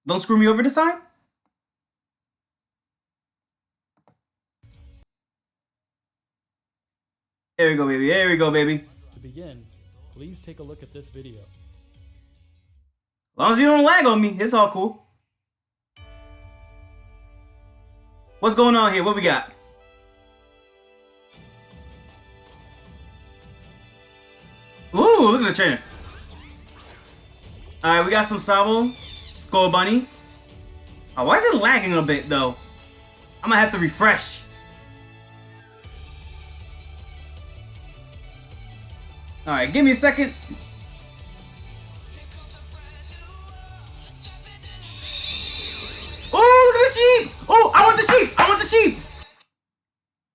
Don't screw me over this time. There we go, baby. There we go, baby. To begin, please take a look at this video. As long as you don't lag on me, it's all cool. What's going on here? What we got? Ooh, look at the trainer. Alright, we got some Sabo, Skull Bunny. Oh, why is it lagging a bit, though? I'm gonna have to refresh. Alright, give me a second. Oh, look at the sheep! Oh, I want the sheep! I want the sheep!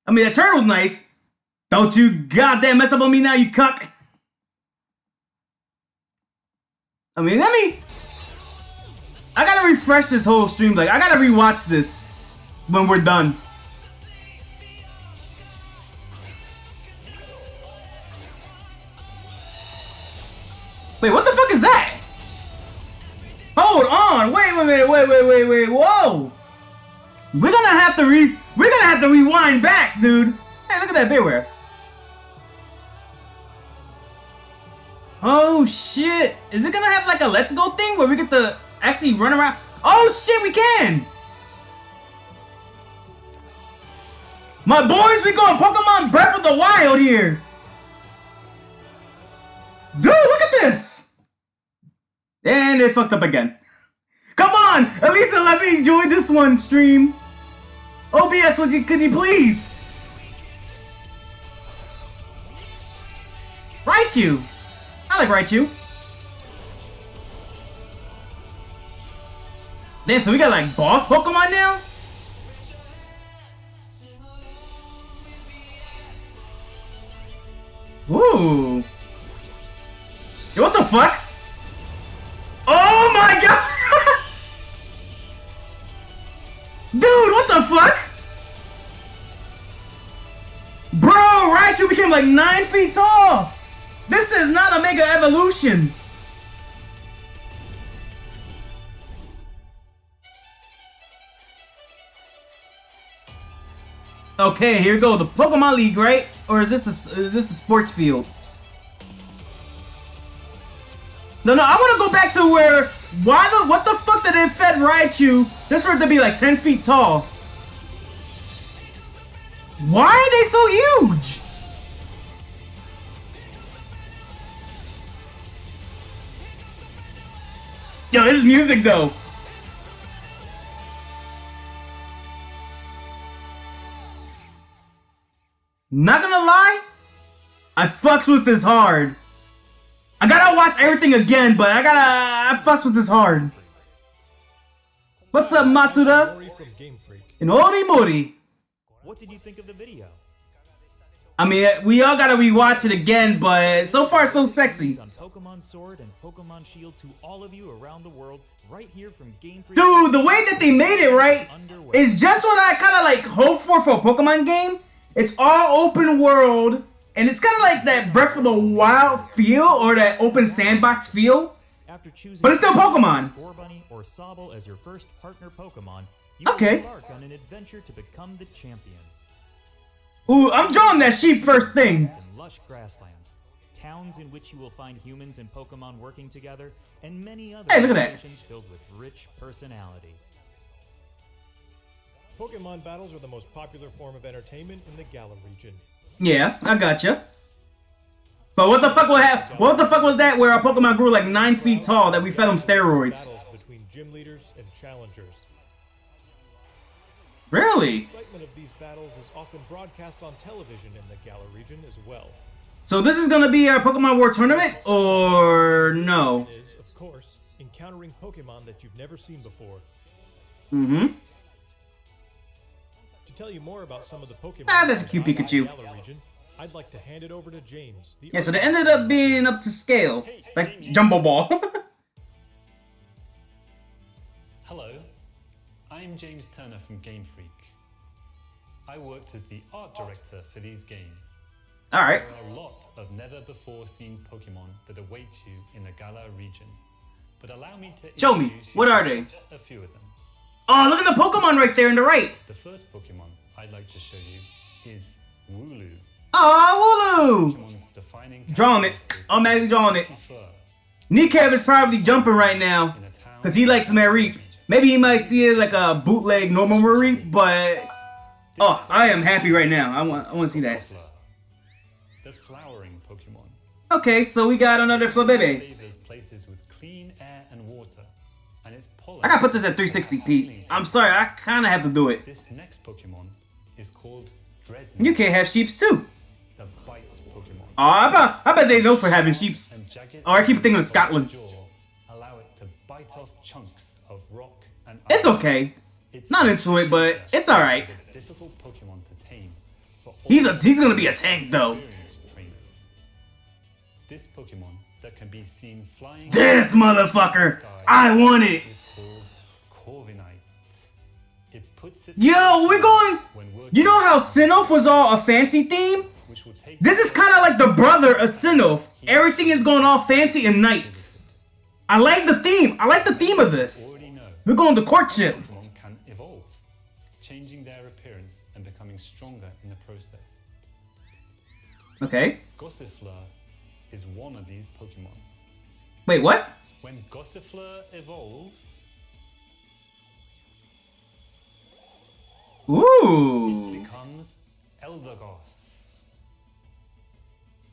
I mean, that turtle's nice. Don't you goddamn mess up on me now, you cuck! I mean, I gotta refresh this whole stream. Like, I gotta rewatch this when we're done. Wait, what the fuck is that? Hold on! Wait a minute! Wait! Whoa! We're gonna have to rewind back, dude. Hey, look at that bearware. Oh shit! Is it gonna have like a let's go thing where we get to actually run around? Oh shit, we can! My boys, we going Pokemon Breath of the Wild here! Dude, look at this! And it fucked up again. Come on! At least let me enjoy this one, stream. OBS, could you please? Raichu! I like Raichu. Damn, so we got like boss Pokemon now? Ooh. Yo, what the fuck? Oh my god! Dude, what the fuck? Bro, Raichu became like 9 feet tall! This is not a Mega Evolution! Okay, here we go. The Pokemon League, right? Or is this a sports field? No, I want to go back to where... What the fuck did they fed Raichu just for it to be like 10 feet tall? Why are they so huge? Yo, this music though. Not gonna lie, I fucks with this hard. I gotta watch everything again, but I fucks with this hard. What's up, Matsuda? And Orimori. What did you think of the video? I mean, we all gotta rewatch it again, but so far so sexy. On Pokemon Sword and Pokemon Shield to all of you around the world, right here from Game Freak. Dude, the way that they made it, right, is just what I kind of like hope for a Pokemon game. It's all open world, and it's kind of like that Breath of the Wild feel, or that open sandbox feel. After choosing But it's still Pokemon. Scorbunny or Sobble as your first partner Pokemon, you Okay. will embark on an adventure to become the champion. Ooh, I'm drawing that sheep first thing. In lush grasslands, towns in which you will find humans and Pokemon working together, and many other Hey, look at that. locations filled with rich personality. Pokemon battles are the most popular form of entertainment in the Galar region. Yeah, I gotcha. So what the fuck what the fuck was that where our Pokemon grew like 9 feet tall that we fed them steroids? Battles between gym leaders and challengers. Really? The excitement of these battles is often broadcast on television in the Galar region as well. So this is gonna be our Pokemon War Tournament, or no? It is, of course, encountering Pokemon that you've never seen before. Mm-hmm. To tell you more about some of the Pokemon That's a cute in the Pikachu. Galar region, I'd like to hand it over to James. Yeah, so they ended up being up to scale, like Jumbo Ball. Hello, I'm James Turner from Game Freak. I worked as the art director for these games. Alright. There are a lot of never-before-seen Pokemon that await you in the Galar region. but allow me to Show me. introduce you What to are they? A few of them. Oh, look at the Pokemon right there in the right. The first Pokemon I'd like to show you is Wooloo. Oh, Wooloo. Pokemon's defining Drawing it. characteristic Automatically drawing it. is fur Kneecap is probably jumping right now in a town because he likes Mareep. Maybe he might see it like a bootleg normal Mareep, but oh, I am happy right now. I want to see that. Gossifleur, the flowering Pokemon. Okay, so we got another Flabébé. Favors places with clean air and water, and its pollen. I gotta put this at 360p. I'm sorry, I kind of have to do it. This next Pokemon is called Dreadnought, You can have sheeps too. the bite Pokemon. Oh, I bet they know for having sheeps. And jagged Oh, I keep thinking of edges Scotland. its jaw allow it to bite off chunks of rock and It's iron. okay. It's Not into it, but it's all right. a difficult Pokemon to tame for all He's gonna be a tank though. experienced trainers. This Pokemon that can be seen flying This motherfucker, I want it. is called Corviknight. It puts its Yo, we're going. when working You know how Sinnoh was all a fancy theme? which will take This is kind of like the brother of Sinnoh. Everything is going all fancy and nice. I like the theme. I like the theme of this. already know We're going to courtship. Pokemon can evolve, changing their appearance and becoming stronger in the process. Okay. Gossifleur is one of these Pokemon. Wait, what? When Gossifleur evolves, Ooh. becomes Eldegoss.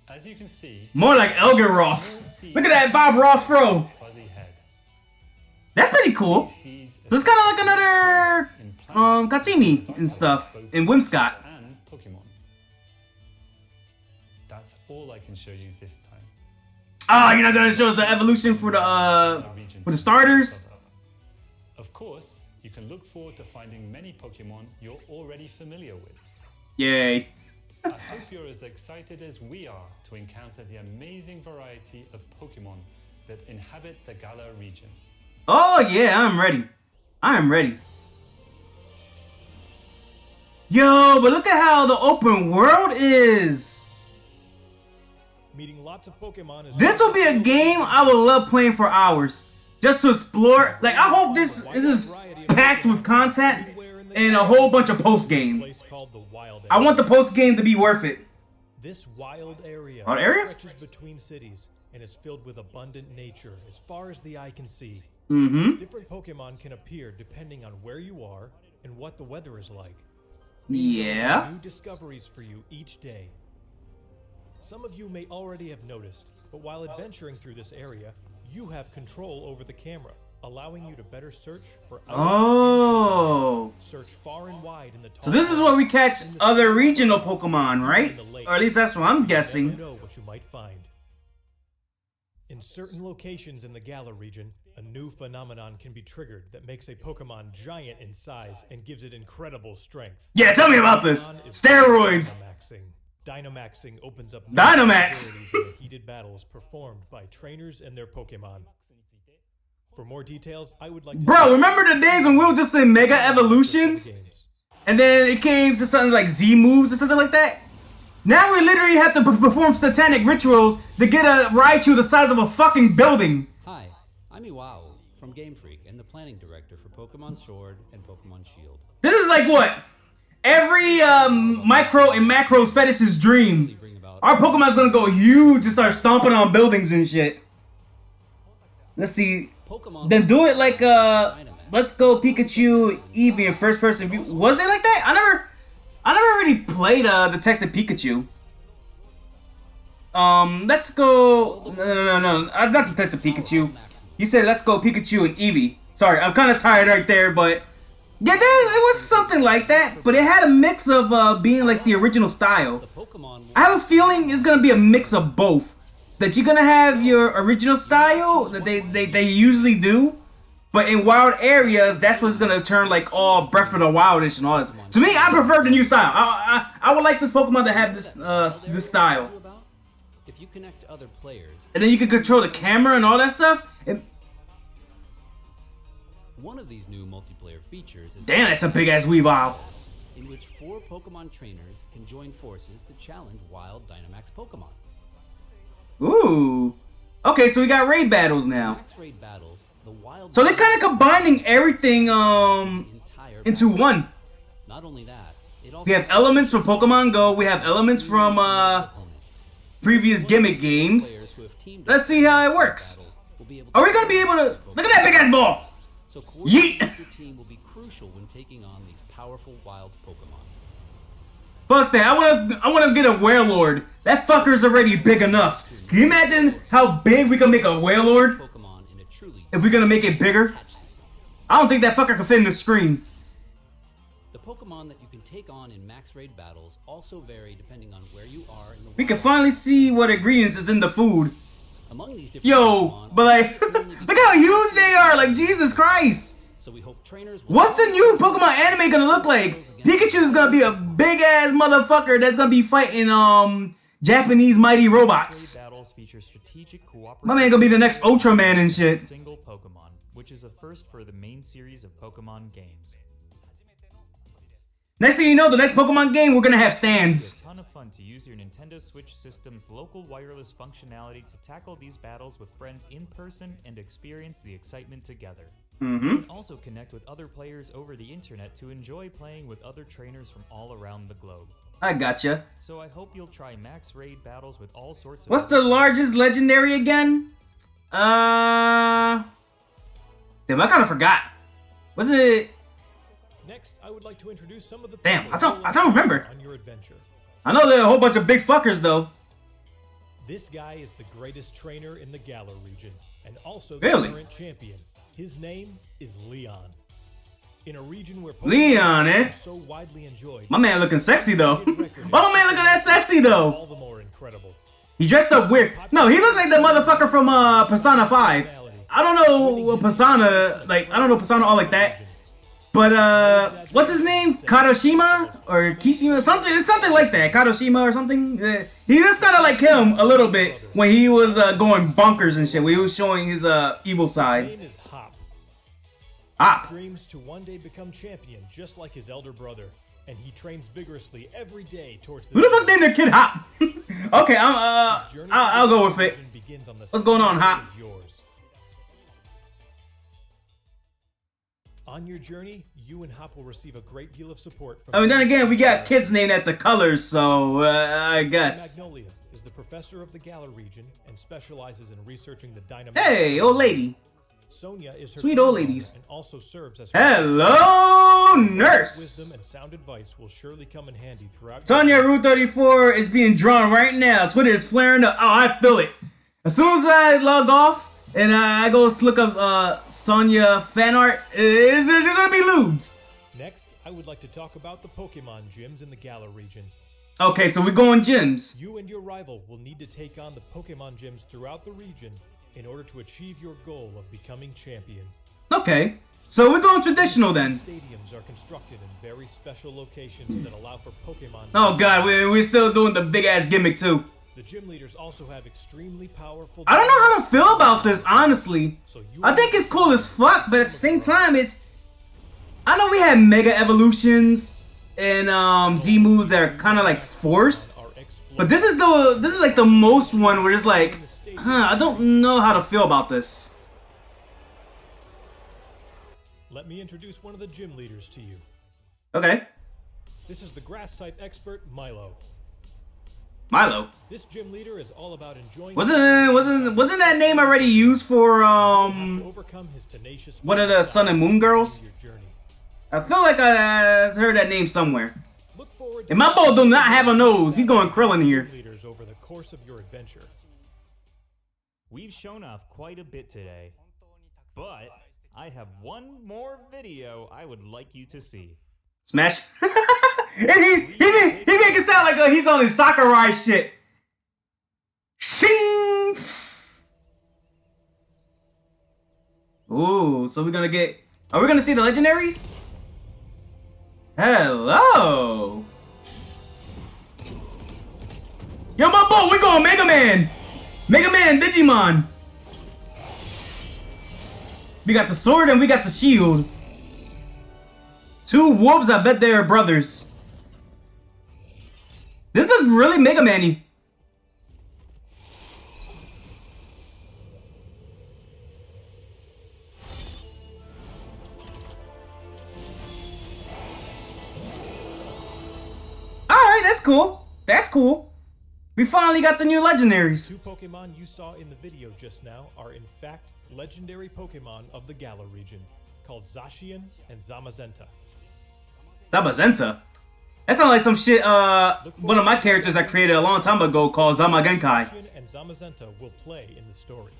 As you can see, More like Elgin Ross. Look at that Bob Ross fro. fuzzy head. That's pretty cool. Seeds So it's kind of like another in plants Katimi and stuff in Whimsicott. and Pokemon. That's all I can show you this time. Oh, you're not gonna show us the evolution for the starters? Of course, you can look forward to finding many Pokemon you're already familiar with. Yay. I hope you're as excited as we are to encounter the amazing variety of Pokemon that inhabit the Galar region. Oh yeah, I'm ready. I am ready. Yo, but look at how the open world is. Meeting lots of Pokemon is This will be a game I would love playing for hours. Just to explore. Like, I hope this is packed with content and a whole bunch of post-game. place called the Wild I want the post-game to be worth it. This wild area Wild area? stretches between cities and is filled with abundant nature as far as the eye can see. Mm-hmm. Different Pokemon can appear depending on where you are and what the weather is like. Yeah. New discoveries for you each day. Some of you may already have noticed, but while adventuring through this area, you have control over the camera, allowing you to better search for Oh. search far and wide in the So this is where we catch other regional Pokemon, right? Or at least that's what I'm You never guessing. know what you might find. In certain locations in the Galar region, a new phenomenon can be triggered that makes a Pokemon giant in size and gives it incredible strength. Yeah, tell me about this. Pokemon is Steroids. Dynamaxing. Dynamaxing opens up new Dynamax. possibilities in the heated battles performed by trainers and their Pokemon. For more details, I would like to Bro, remember the days when we were just in Mega Evolutions? games. And then it came to something like Z moves or something like that? Now we literally have to perform satanic rituals to get a Raichu the size of a fucking building. Hi, I'm Iwao from Game Freak and the planning director for Pokemon Sword and Pokemon Shield. This is like what? Every micro and macro's fetish's dream. Bring about Our Pokemon's gonna go huge and start stomping on buildings and shit. Let's see. Pokemon. Then do it like Let's Go Pikachu Eevee in first person view. Was it like that? I never really played Detective Pikachu. Let's go. No. Not Detective Pikachu. He said let's go Pikachu and Eevee. Sorry, I'm kind of tired right there, but yeah, it was something like that. But it had a mix of being like the original style. Pokemon. I have a feeling it's gonna be a mix of both. That you're gonna have your original style that they usually do, but in wild areas, that's what's gonna turn like all Breath of the Wildish and all this. To me, I prefer the new style. I would like this Pokemon to have this style, If you connect to other players, and then you can control the camera and all that stuff. And one of these new multiplayer features is damn, that's a big ass Weavile. in which 4 Pokemon trainers can join forces to challenge wild Dynamax Pokemon. Ooh, Okay, so we got raid battles now. Max raid battles, the wild. So they're kind of combining everything entire into battle. one. Not only that, it also We have elements from Pokemon Go. We have elements from previous gimmick games. Players who have teamed Let's up see how it works. battle will be able Are we gonna be able to look at that big ass ball? So coordinating Yeet. with your team will be crucial when taking on these powerful wild Pokemon. Fuck that! I wanna get a Warlord. That fucker's already big enough. Can you imagine how big we can make a Warlord Pokemon in a truly if we're gonna make it bigger? catch sequence. I don't think that fucker can fit in the screen. The Pokemon that you can take on in max raid battles also vary depending on where you are in the We can wild. finally see what ingredients is in the food. Among these different Yo, Pokemon, but like, look how huge they are! Like Jesus Christ! so we hope trainers will What's the new Pokemon anime gonna look like? Pikachu's gonna be a big ass motherfucker that's gonna be fighting Japanese mighty Raid robots. battles feature strategic cooperation. My man gonna be the next Ultraman and shit. Single Pokemon, which is a first for the main series of Pokemon games. Next thing you know, the next Pokemon game we're gonna have It'll be stands. a ton of fun to use your Nintendo Switch system's local wireless functionality to tackle these battles with friends in person and experience the excitement together. You can also connect with other players over the internet to enjoy playing with other trainers from all around the globe. I gotcha. So I hope you'll try max raid battles with all sorts of What's the largest legendary again? Damn, I kinda forgot. Was it? Next, I would like to introduce some of the Damn, people I don't remember. on your adventure. I know there are a whole bunch of big fuckers though. This guy is the greatest trainer in the Galar region, and also the Really? current champion. His name is Leon. In a region where Leon, Pokemon eh? are so widely enjoyed, My man looking sexy though. his record Why my man looking that sexy though? all the more incredible. He dressed up weird. No, he looks like the motherfucker from Persona 5. I don't know Persona, like I don't know Persona all like that. But what's his name? Kadoshima or Kishima? Something, it's something like that. Kadoshima or something. He looks kind of like him a little bit when he was going bonkers and shit. When he was showing his evil His side. name is Hop. Hop. Dreams to one day become champion, just like his elder brother, and he trains vigorously every day towards this Who the fuck goal. named their kid Hop? Okay, His journey I'll to go the with it. region begins on the What's going on, same Hop? day as yours. On your journey, you and Hop will receive a great deal of support from. I mean, then again, we got kids named after colors, so I guess. Magnolia is the professor of the Galar region and specializes in researching the dynamic. Hey, old lady. Sonia is her Sweet old friend ladies. and also serves as her Hello, wisdom nurse. and sound advice will surely come in handy throughout. Sonya Route 34 is being drawn right now. Twitter is flaring up. Oh, I feel it. As soon as I log off and I go look up Sonya fan art, there's gonna be lewds. Next, I would like to talk about the Pokemon gyms in the Galar region. Okay, so we're going gyms. You and your rival will need to take on the Pokemon gyms throughout the region in order to achieve your goal of becoming champion. Okay, so we're going traditional then. Stadiums are constructed in very special locations that allow for Pokemon. Oh god, we're still doing the big ass gimmick too. The gym leaders also have extremely powerful. I don't know how to feel about this, honestly. So you I think it's cool as fuck, but at the same time, I know we had Mega Evolutions and Z moves that are kind of like forced, are exploited. but this is like the most one where it's like, I don't know how to feel about this. Let me introduce one of the gym leaders to you. Okay, This is the grass type expert Milo. Milo. This gym leader is all about enjoying. Wasn't that name already used for to overcome his tenacious. one of the Sun and Moon girls? Your journey. I feel like I heard that name somewhere. Look forward to And my boy do not have a nose. He's going Krillin here. gym leaders over the course of your adventure. We've shown off quite a bit today, but I have one more video I would like you to see. Smash. And he make it sound like he's on his Sakurai shit. Shing. Ooh, so we're gonna get. Are we gonna see the legendaries? Hello. Yo, my boy, we going Mega Man. Mega Man and Digimon. We got the sword and we got the shield. Two wolves, I bet they are brothers. This looks really Mega Man-y. that's cool. That's cool. We finally got the new legendaries. Two Pokemon you saw in the video just now are in fact legendary Pokemon of the Galar region, called Zacian and Zamazenta. Zamazenta? That sounds like some shit one of my characters I created a long time ago called Zamagenkai. Zacian and Zamazenta will play in the story.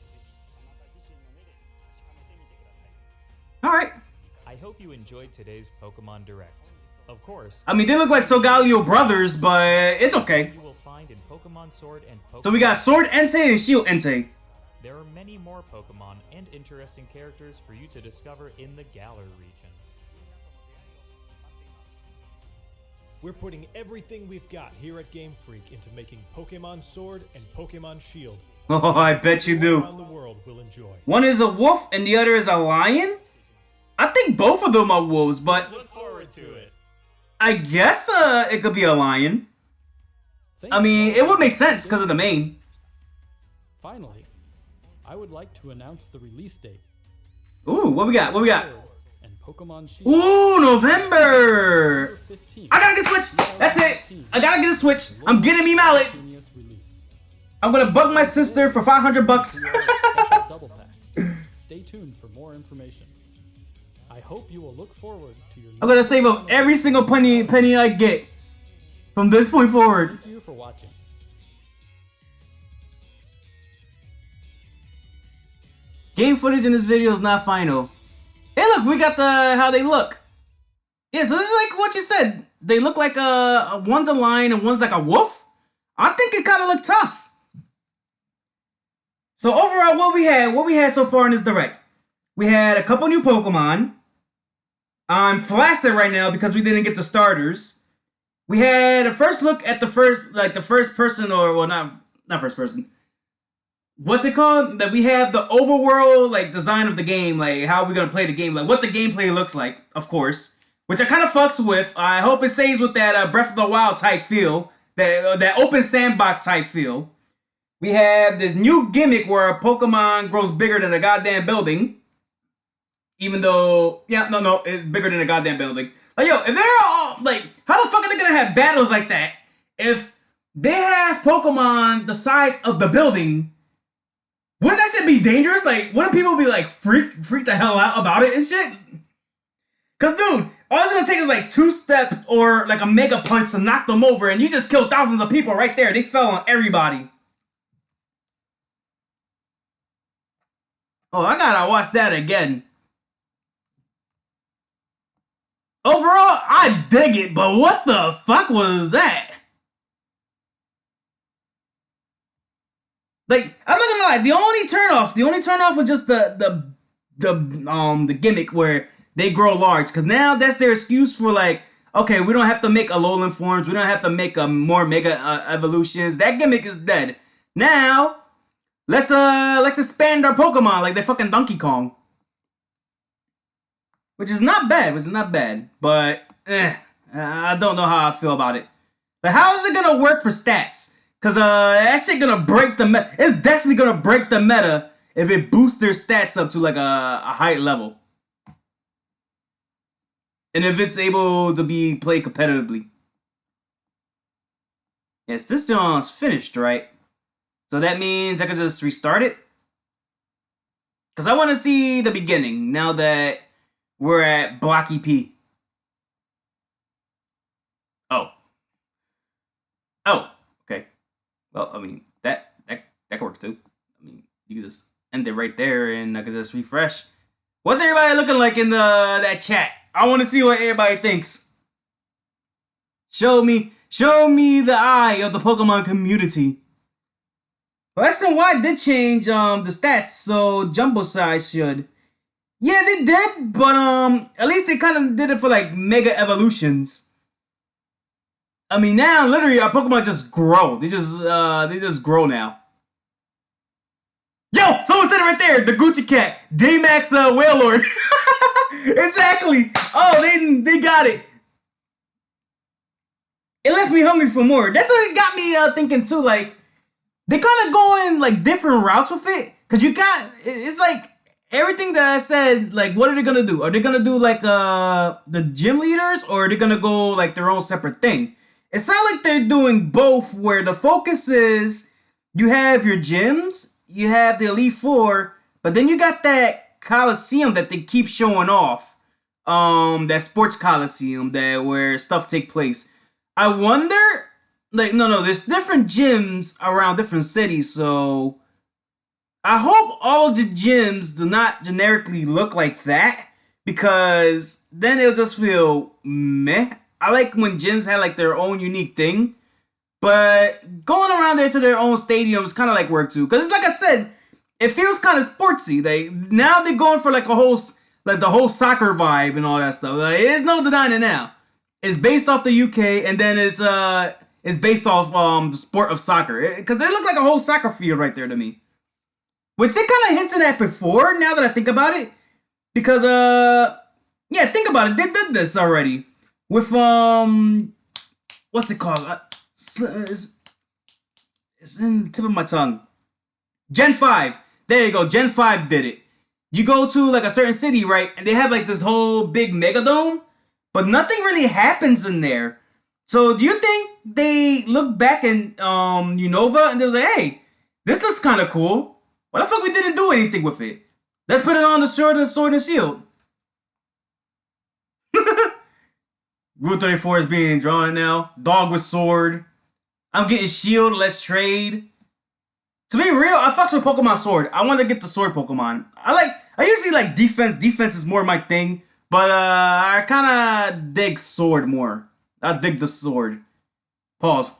Alright. I hope you enjoyed today's Pokemon Direct. Of course, I mean, they look like Solgaleo brothers, but it's okay. you will find in Pokemon Sword and Pokemon. So we got Sword Entei and Shield Entei. There are many more Pokemon and interesting characters for you to discover in the Galar region. We're putting everything we've got here at Game Freak into making Pokemon Sword and Pokemon Shield. Oh, I bet you do. Around the world will enjoy. One is a wolf and the other is a lion? I think both of them are wolves, but Look forward to it. I guess it could be a lion. Thanks I mean, for it would make sense because of the mane. Finally, I would like to announce the release date. Ooh, what we got? What we got? Sword and Pokemon Shield. Ooh, November! 15th. I gotta get a Switch! That's it! I gotta get a Switch! I'm getting me mallet! Simultaneous release. I'm gonna bug my sister for 500 bucks. Special double pack. Stay tuned for more information. I hope you will look forward to your. I'm gonna save up every single penny I get from this point forward. Thank you for watching. Game footage in this video is not final. Hey, look, we got how they look. Yeah, so this is like what you said. They look like one's a lion and one's like a wolf. I think it kind of looked tough. So overall, what we had so far in this direct, we had a couple new Pokemon. I'm flaccid right now because we didn't get the starters. We had a first look at the first person, or well, not first person. What's it called? That we have the overworld like design of the game, like how we're gonna play the game, like what the gameplay looks like, of course. Which I kind of fucks with. I hope it stays with that Breath of the Wild type feel, that open sandbox type feel. We have this new gimmick where a Pokemon grows bigger than a goddamn building. Even though, no, it's bigger than a goddamn building. Like, yo, if they're all, like, how the fuck are they gonna have battles like that if they have Pokemon the size of the building? Wouldn't that shit be dangerous? Like, wouldn't people be, like, freak the hell out about it and shit? Cause, dude, all it's gonna take is, like, 2 steps or, like, a Mega Punch to knock them over, and you just killed thousands of people right there. They fell on everybody. Oh, I gotta watch that again. Overall, I dig it, but what the fuck was that? Like, I'm not gonna lie, the only turnoff was just the gimmick where they grow large, because now that's their excuse for, like, okay, we don't have to make Alolan forms, we don't have to make more Mega Evolutions. That gimmick is dead. Now, let's expand our Pokemon like they fucking Donkey Kong. Which is not bad, but I don't know how I feel about it. But how is it gonna work for stats? Cause that shit gonna break the meta. It's definitely gonna break the meta if it boosts their stats up to like a high level. And if it's able to be played competitively. Yes, this one's finished, right? So that means I can just restart it? Cause I wanna see the beginning now that we're at Block EP. Oh, okay. Well, I mean, that could work too. I mean, you can just end it right there and I can just refresh. What's everybody looking like in that chat? I want to see what everybody thinks. Show me the eye of the Pokemon community. Well, X and Y did change the stats, so Jumbo size should. Yeah, they did, but at least they kind of did it for like Mega Evolutions. I mean, now literally our Pokemon just grow. They just grow now. Yo, someone said it right there. The Gucci Cat, Daymax Wailord. Exactly. Oh, they got it. It left me hungry for more. That's what it got me thinking too. Like they kind of go in like different routes with it, cause it's like. Everything that I said, like, what are they gonna do? Are they gonna do, like, the gym leaders? Or are they gonna go, like, their own separate thing? It's not like they're doing both, where the focus is you have your gyms, you have the Elite Four, but then you got that Coliseum that they keep showing off. That sports Coliseum where stuff take place. I wonder, like, no, there's different gyms around different cities, so I hope all of the gyms do not generically look like that, because then it'll just feel meh. I like when gyms have like their own unique thing, but going around there to their own stadiums kind of like work too, because it's like I said, it feels kind of sportsy. Now they're going for like the whole soccer vibe and all that stuff. Like, there's no denying it now. It's based off the UK, and then it's based off the sport of soccer, because it looked like a whole soccer field right there to me, which they kind of hinted at before. Now that I think about it, because yeah, think about it. They did this already with what's it called? It's in the tip of my tongue. Gen 5. There you go. Gen 5 did it. You go to like a certain city, right? And they have like this whole big megadome, but nothing really happens in there. So do you think they look back in Unova and they was like, hey, this looks kind of cool. Why the fuck we didn't do anything with it? Let's put it on the Sword and Shield. Rule 34 is being drawn now. Dog with sword. I'm getting shield. Let's trade. To be real, I fucks with Pokemon Sword. I want to get the sword Pokemon. I usually like defense. Defense is more my thing. But I kind of dig sword more. I dig the sword. Pause.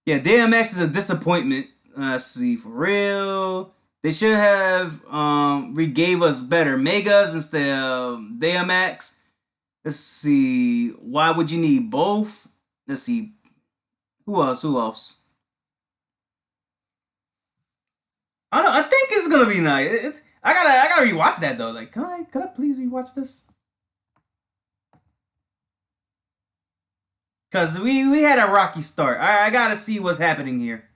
Yeah, DMX is a disappointment. Let's see, for real. They should have regave us better Megas instead of DMX. Let's see. Why would you need both? Let's see. Who else? I don't know. I think it's gonna be nice. I gotta rewatch that though. Like, can I please rewatch this? Cause we had a rocky start. I gotta see what's happening here.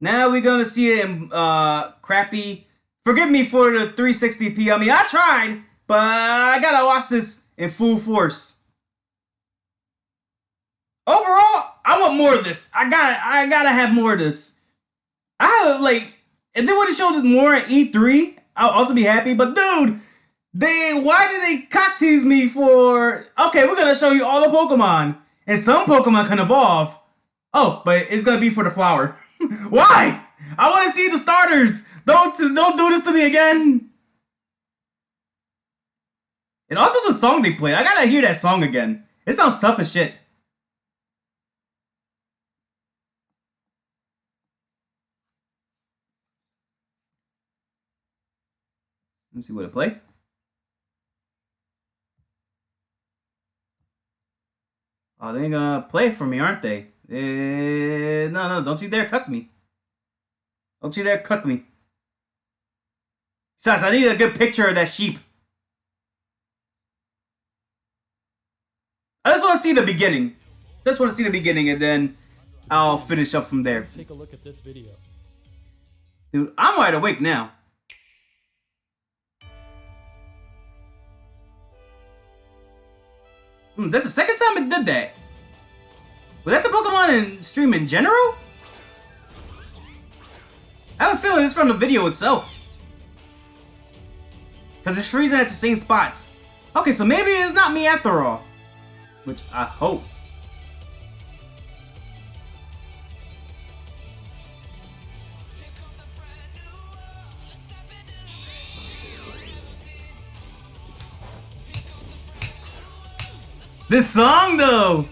Now we're gonna see it in crappy. Forgive me for the 360p. I mean, I tried, but I gotta watch this in full force. Overall, I want more of this. I gotta have more of this. I have, like, if they would have showed it more at E3, I'll also be happy. But dude, why did they cock tease me for? Okay, we're gonna show you all the Pokemon, and some Pokemon can evolve. Oh, but it's gonna be for the flower. Why? I want to see the starters. Don't do this to me again. And also the song they play. I gotta hear that song again. It sounds tough as shit. Let me see what it play. Oh, they ain't gonna play it for me, aren't they? No, don't you dare cuck me. Don't you dare cuck me. Besides, I need a good picture of that sheep. I just want to see the beginning. Just want to see the beginning, and then I'll finish up from there. Let's take a look at this video. Dude, I'm wide awake now. That's the second time it did that. Was that the Pokemon in stream in general? I have a feeling it's from the video itself. Because it's freezing at the same spots. Okay, so maybe it's not me after all. Which I hope. This song though!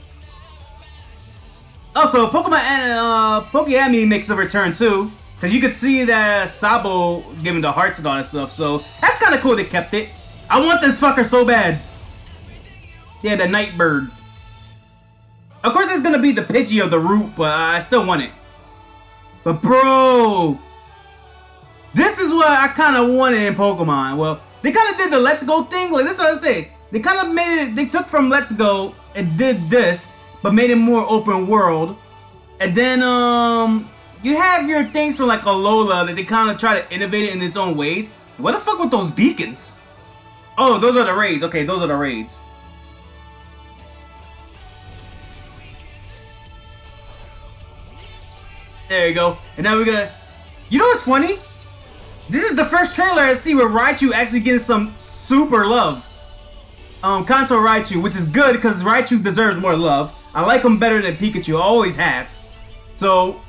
Also, Pokeami makes a return too. Because you could see that Sabo giving the hearts and all that stuff. So, that's kind of cool they kept it. I want this fucker so bad. Yeah, the Nightbird. Of course, it's going to be the Pidgey of the route, but I still want it. But bro, this is what I kind of wanted in Pokemon. Well, they kind of did the Let's Go thing. Like, this is what I say. They kind of made it, they took from Let's Go and did this, but made it more open world. And then, you have your things from like Alola that they kind of try to innovate it in its own ways. What the fuck with those beacons? Oh, those are the raids. Okay, those are the raids. There you go. And now we're gonna... You know what's funny? This is the first trailer I see where Raichu actually getting some super love. Kanto Raichu, which is good because Raichu deserves more love. I like him better than Pikachu. I always have. So,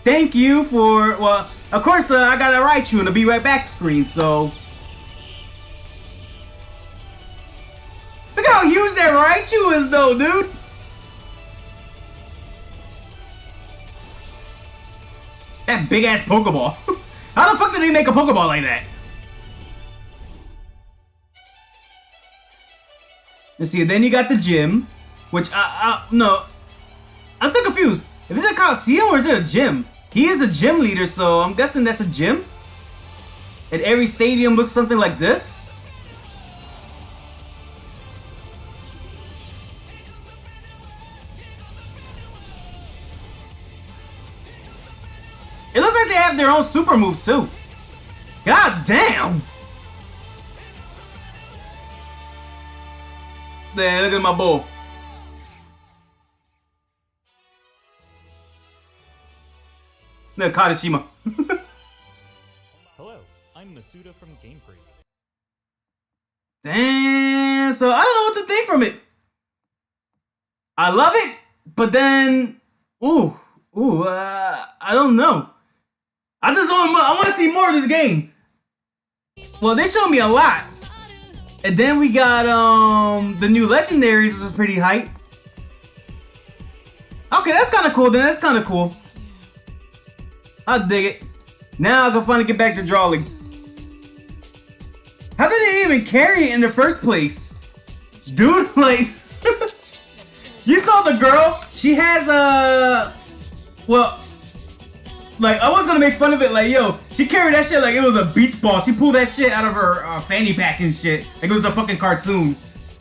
thank you for... Well, of course, I got a Raichu and a Be Right Back screen, so... Look how huge that Raichu is, though, dude! That big-ass Pokeball. How the fuck did they make a Pokeball like that? Let's see, then you got the gym, which, no. I'm still confused. If it's a Coliseum or is it a gym? He is a gym leader, so I'm guessing that's a gym? And every stadium looks something like this? It looks like they have their own super moves too. God damn! There, look at my bull. Look, Kadashima. Hello, I'm Masuda from Game Freak. Damn, so I don't know what to think from it. I love it, but then, I don't know. I want to see more of this game. Well, they showed me a lot. And then we got the new legendaries, which was pretty hype. Okay, that's kind of cool. Then that's kind of cool. I dig it. Now I can finally get back to drawing. How did they even carry it in the first place, dude? Like, you saw the girl. She has well. Like, I was gonna make fun of it, like, yo, she carried that shit like it was a beach ball. She pulled that shit out of her fanny pack and shit, like it was a fucking cartoon.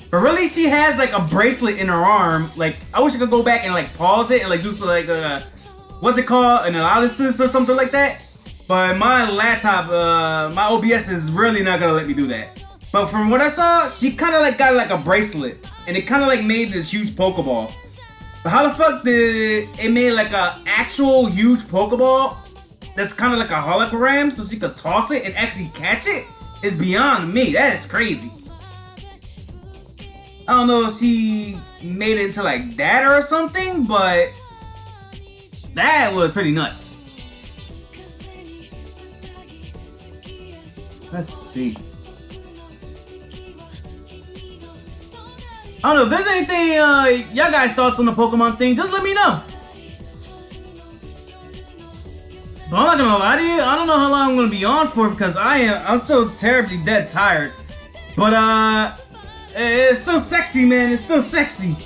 But really, she has, like, a bracelet in her arm. Like, I wish I could go back and, like, pause it and, like, do some, like, what's it called? An analysis or something like that. But my laptop, my OBS is really not gonna let me do that. But from what I saw, she kind of, like, got, like, a bracelet. And it kind of, like, made this huge Pokeball. But how the fuck did it made like a actual huge Pokeball that's kind of like a hologram so she could toss it and actually catch it? Is beyond me. That is crazy. I don't know if she made it into like that or something, but that was pretty nuts. Let's see. I don't know if there's anything, y'all guys' thoughts on the Pokemon thing, just let me know. But I'm not gonna lie to you, I don't know how long I'm gonna be on for because I'm still terribly dead tired. But, it's still sexy, man, it's still sexy.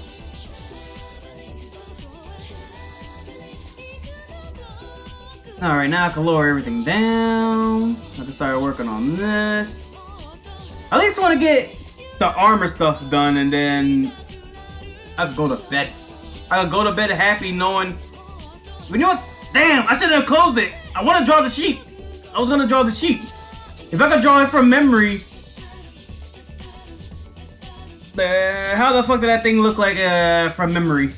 Alright, now I can lower everything down. I can start working on this. I at least want to get the armor stuff done, and then I could go to bed. I could go to bed happy knowing. You know what? Damn, I should have closed it. I want to draw the sheep. I was gonna draw the sheep. If I could draw it from memory, how the fuck did that thing look like from memory?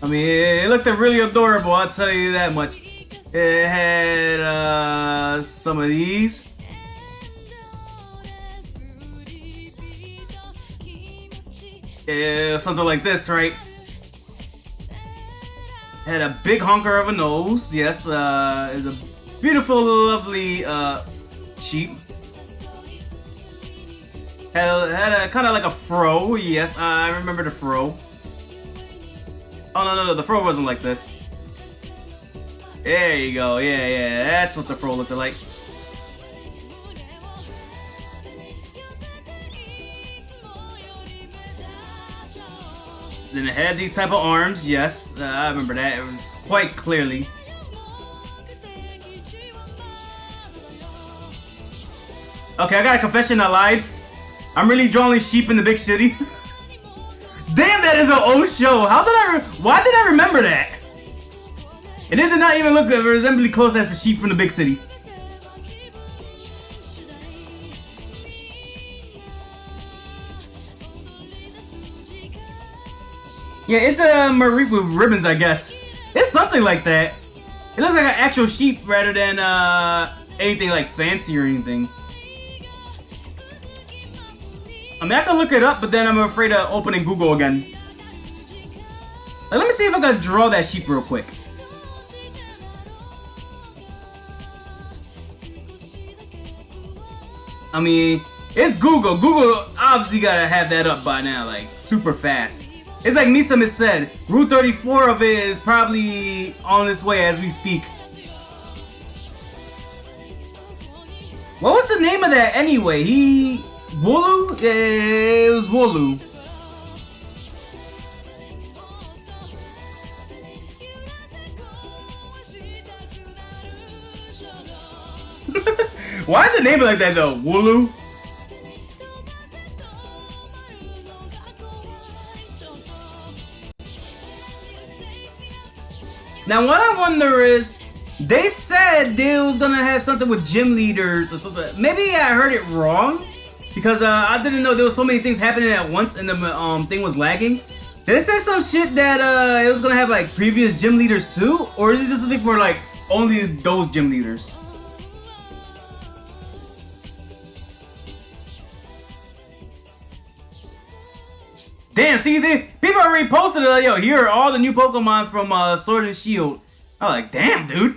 I mean, it looked really adorable. I'll tell you that much. It had some of these. Yeah, something like this, right? Had a big honker of a nose. Yes, it's a beautiful, lovely sheep. Had a kind of like a fro. Yes, I remember the fro. Oh no, the fro wasn't like this. There you go, yeah, that's what the fro looked like. Then it had these type of arms, yes, I remember that, it was quite clearly. Okay, I got a confession, I lied. I'm really drawing sheep in the big city. Damn, that is an old show. Why did I remember that? And it did not even look resembly close as the sheep from the big city. Yeah, it's a Mareep with ribbons, I guess. It's something like that. It looks like an actual sheep rather than anything like fancy or anything. I mean, I can look it up, but then I'm afraid of opening Google again. Like, let me see if I can draw that sheep real quick. I mean, it's Google. Google obviously gotta have that up by now, like, super fast. It's like Misa has said, Route 34 of it is probably on its way as we speak. What was the name of that anyway? Wooloo? Yeah, it was Wooloo. Why is the name like that though? Wooloo? Now what I wonder is, they said they was gonna have something with gym leaders or something. Maybe I heard it wrong, because I didn't know there was so many things happening at once and the thing was lagging. Did it say some shit that it was gonna have like previous gym leaders too, or is this just something for like only those gym leaders? Damn, see, people already posted it, yo, here are all the new Pokemon from Sword and Shield. I'm like, damn, dude.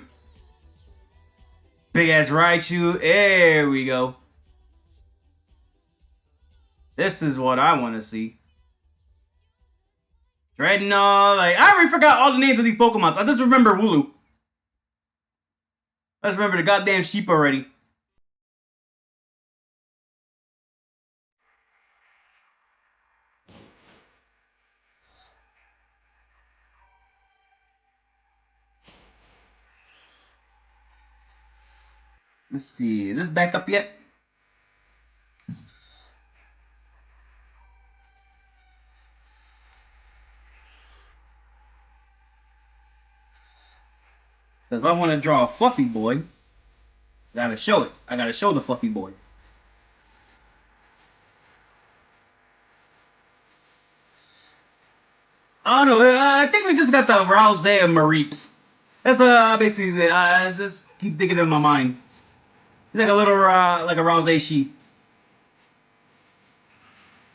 Big ass Raichu, there we go. This is what I want to see. Dreadnought, like, I already forgot all the names of these Pokemon, so I just remember Wooloo. I just remember the goddamn sheep already. Let's see, is this back up yet? Because if I want to draw a fluffy boy, I gotta show it. I gotta show the fluffy boy. I don't know, I think we just got the Rouse and Mareeps. That's basically it. I just keep thinking in my mind. It's like a little, like a Rouse sheep.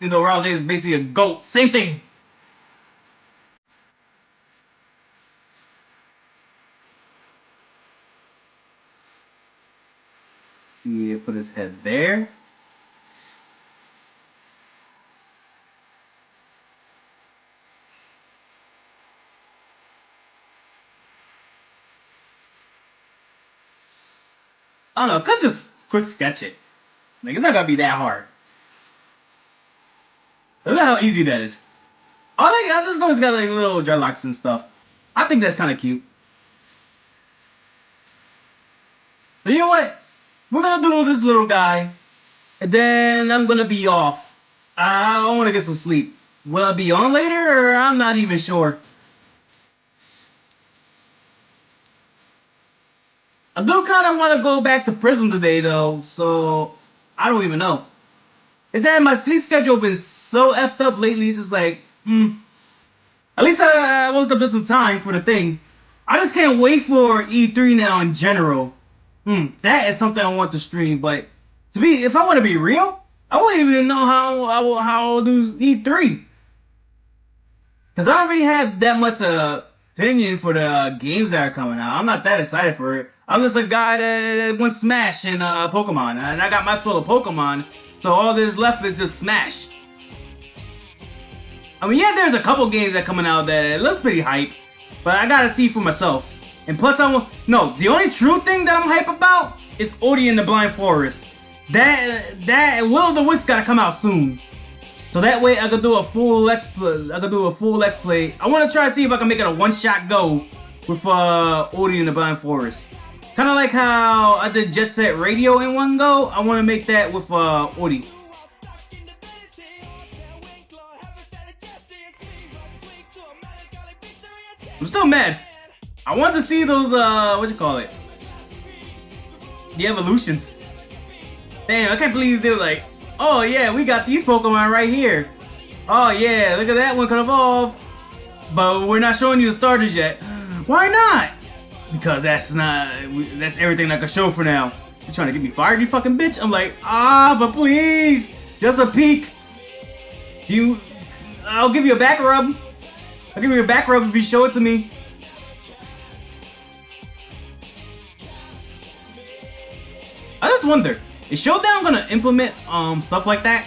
You know, Rouse is basically a goat. Same thing. See, put his head there. I don't know, could just quick sketch it. Like, it's not gonna be that hard. Look at how easy that is. Oh, this one's got like little dreadlocks and stuff. I think that's kind of cute. So you know what? We're gonna do this little guy, and then I'm gonna be off. I want to get some sleep. Will I be on later, or I'm not even sure. I do kind of want to go back to Prism today, though, so I don't even know. Is that my sleep schedule been so effed up lately? It's just like, At least I woke up just in time for the thing. I just can't wait for E3 now in general. That is something I want to stream, but if I want to be real, I won't even know how I'll do E3. Because I don't really have that much opinion for the games that are coming out. I'm not that excited for it. I'm just a guy that went Smash in Pokemon, and I got my full of Pokemon, so all there's left is just Smash. I mean, yeah, there's a couple games that are coming out that looks pretty hype, but I gotta see for myself. And plus, the only true thing that I'm hype about is Ori and the Blind Forest. That Will of the Wisp gotta come out soon, so that way I could do a full let's play. I want to try to see if I can make it a one-shot go with Ori and the Blind Forest. Kind of like how I did Jet Set Radio in one go. I want to make that with Ori. I'm still mad. I want to see those, what you call it? The evolutions. Damn, I can't believe they were like, oh yeah, we got these Pokemon right here. Oh yeah, look at that one could evolve. But we're not showing you the starters yet. Why not? Because that's everything I can show for now. You trying to get me fired, you fucking bitch? I'm like, but please, just a peek. I'll give you a back rub. I'll give you a back rub if you show it to me. I just wonder, is Showdown gonna implement stuff like that?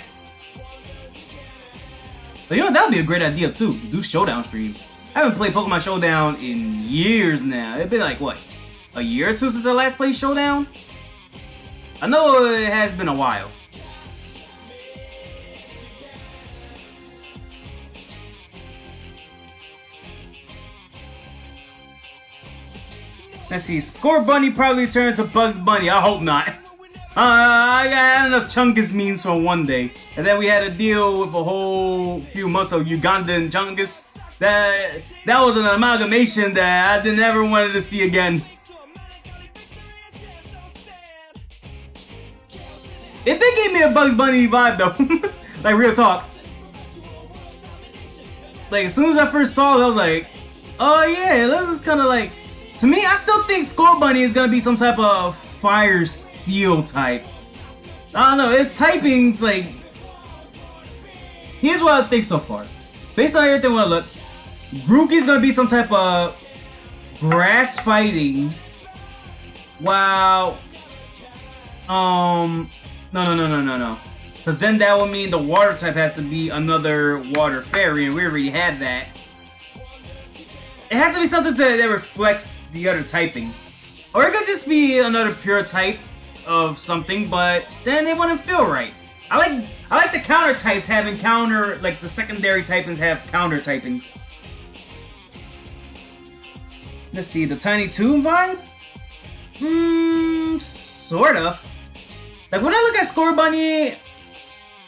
But you know, that would be a great idea too. Do Showdown streams. I haven't played Pokemon Showdown in years now. It'd been like, what, a year or two since I last played Showdown? I know it has been a while. Let's see, Scorbunny probably turned to Bugs Bunny. I hope not. I got enough Chungus memes for one day. And then we had to deal with a whole few months of Ugandan Chungus. That was an amalgamation that I didn't ever wanted to see again. It did give me a Bugs Bunny vibe though. Like, real talk. Like, as soon as I first saw it, I was like, oh yeah, this is kind of like... To me, I still think Scorbunny is gonna be some type of Fire Steel type. I don't know, its typing's like... Here's what I think so far. Based on everything when I look, Grookey's gonna be some type of grass fighting, while... No. Because then that would mean the water type has to be another water fairy, and we already had that. It has to be something that reflects the other typing. Or it could just be another pure type of something, but then it wouldn't feel right. I like the counter types having like the secondary typings have counter typings. Let's see, the Tiny Toon vibe? Sort of. Like, when I look at Scorbunny,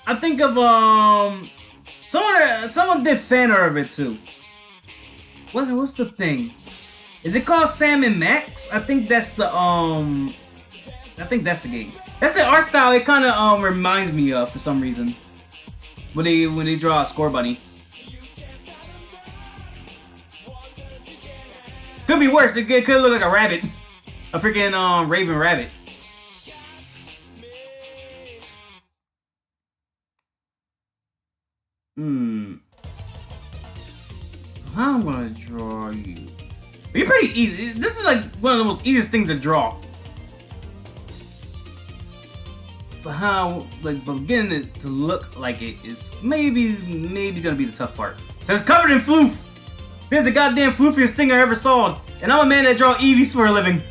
I think of, someone did fan art of it too. What's the thing? Is it called Sam and Max? I think that's the, I think that's the game. That's the art style it kind of, reminds me of for some reason. When they draw a Scorbunny. Could be worse. It could look like a rabbit. A freaking, Raven Rabbit. So how I'm gonna draw you? You're pretty easy. This is like one of the most easiest things to draw. But how, like, but getting it to look like it is maybe gonna be the tough part. Cause it's covered in floof. It's the goddamn floofiest thing I ever saw, and I'm a man that draw Eevees for a living.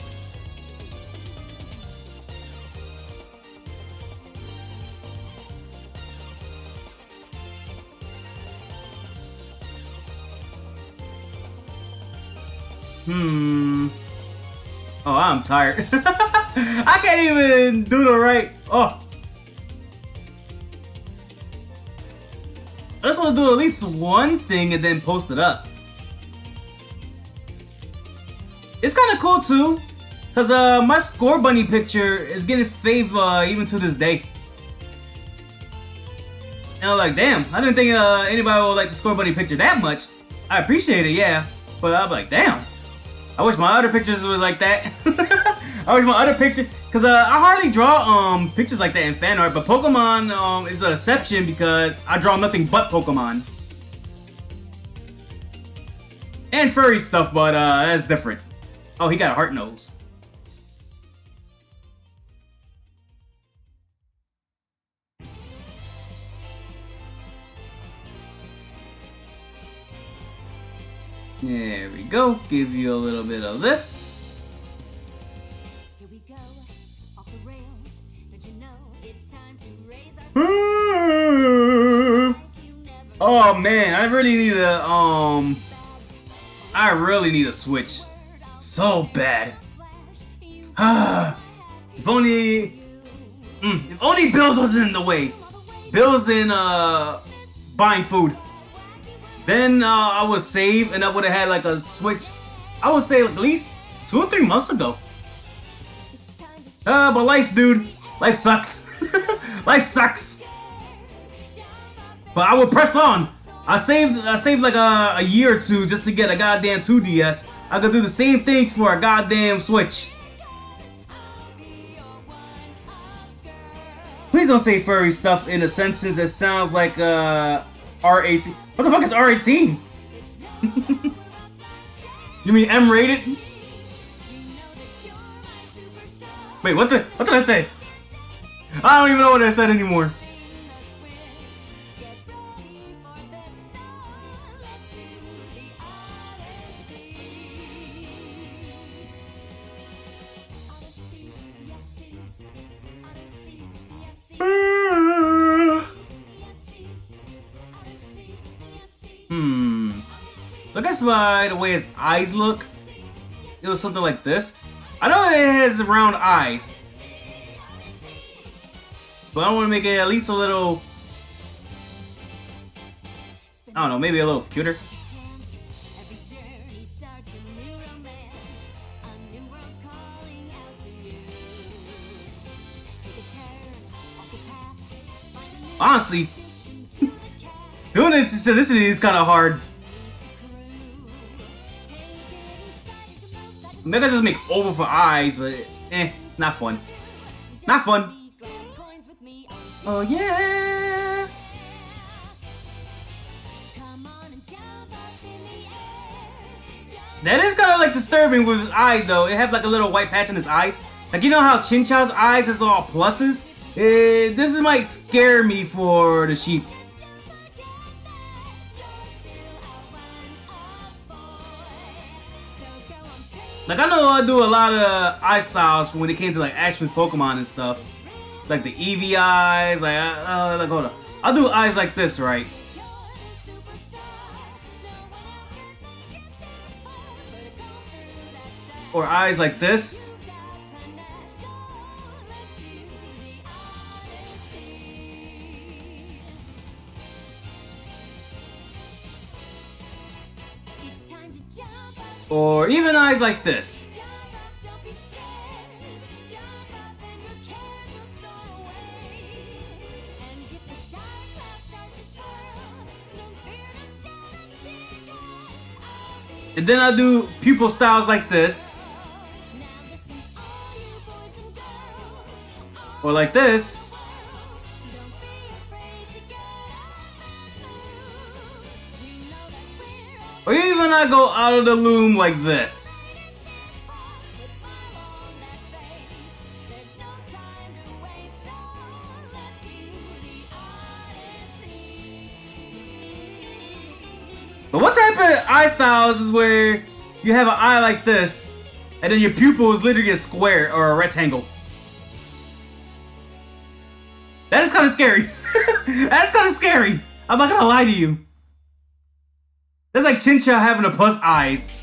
Oh, I'm tired. I can't even do the right. Oh. I just want to do at least one thing and then post it up. It's kind of cool too, cause my Scorbunny picture is getting fave even to this day. And I'm like, damn, I didn't think anybody would like the Scorbunny picture that much. I appreciate it, yeah, but I'm like, damn. I wish my other pictures was like that. I wish my other picture, cause I hardly draw pictures like that in fan art, but Pokemon is an exception because I draw nothing but Pokemon. And furry stuff, but that's different. Oh, he got a heart nose. There we go. Give you a little bit of this. Here we go, off the rails. Don't you know it's time to raise our Oh man, I really need a Switch. So bad. If only Bills wasn't in the way. Bills in buying food. Then I would save and I would have had like a Switch I would say at least 2 or 3 months ago. But life, dude. Life sucks. Life sucks. But I would press on. I saved like a year or 2 just to get a goddamn 2DS. I could do the same thing for a goddamn Switch. Please don't say furry stuff in a sentence that sounds like R18. What the fuck is R18? You mean M-rated? Wait, what did I say? I don't even know what I said anymore. So I guess by the way his eyes look, it was something like this. I know it has round eyes, but I want to make it at least a little, I don't know, maybe a little cuter. Honestly, doing this is kind of hard. Maybe I just make over for eyes, but not fun. Not fun. Oh yeah. That is kind of like disturbing with his eye though. It had like a little white patch in his eyes. Like you know how Chinchao's eyes is all pluses? This might scare me for the sheep. Like I know I do a lot of eye styles when it came to like Ash with Pokemon and stuff. Like the Eevee eyes, like hold on. I'll do eyes like this, right? Or eyes like this. Or even eyes like this. And then I do pupil styles like this. Or like this. Or even I go out of the loom like this. But what type of eye styles is where you have an eye like this, and then your pupil is literally a square or a rectangle? That is kind of scary. That's kind of scary. I'm not gonna lie to you. That's like Chinchao having a plus eyes.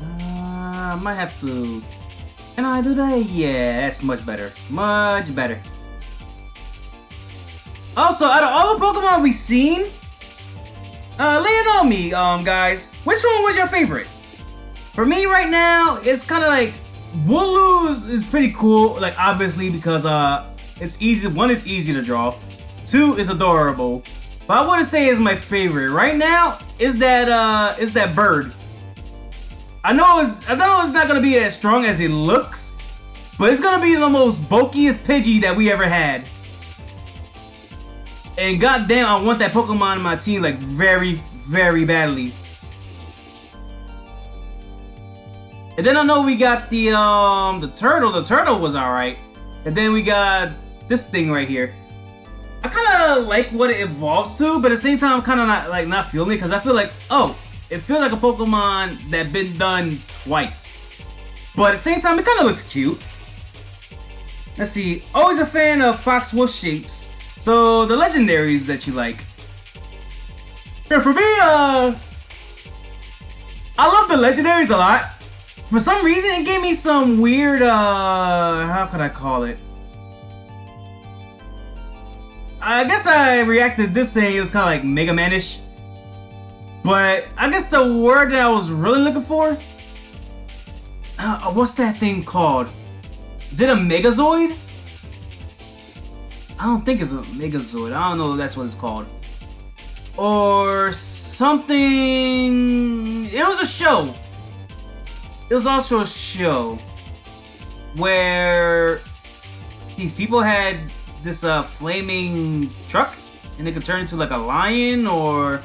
I might have to... Can I do that? Yeah, that's much better. Much better. Also, out of all the Pokemon we've seen, lay it on me, guys. Which one was your favorite? For me right now, it's kind of like Wooloo is pretty cool. Like obviously because it's easy. 1, it's easy to draw. 2, is adorable. But I wouldn't say it's my favorite right now. Is that bird? I know it's not gonna be as strong as it looks, but it's gonna be the most bulkiest Pidgey that we ever had. And goddamn, I want that Pokemon in my team like very, very badly. And then I know we got the turtle. The turtle was alright. And then we got this thing right here. I kind of like what it evolves to, but at the same time, I'm kind of not feeling it because I feel like, oh, it feels like a Pokemon that been done twice. But at the same time, it kind of looks cute. Let's see. Always a fan of Fox Wolf shapes. So the legendaries that you like. Yeah, for me, I love the legendaries a lot. for some reason it gave me some weird how could I call it? I guess I reacted this saying it was kind of like Mega Man-ish. But I guess the word that I was really looking for, what's that thing called? Is it a Megazord? I don't think it's a Megazord. I don't know if that's what it's called. Or something. It was a show. It was also a show where these people had this flaming truck and they could turn into like a lion, or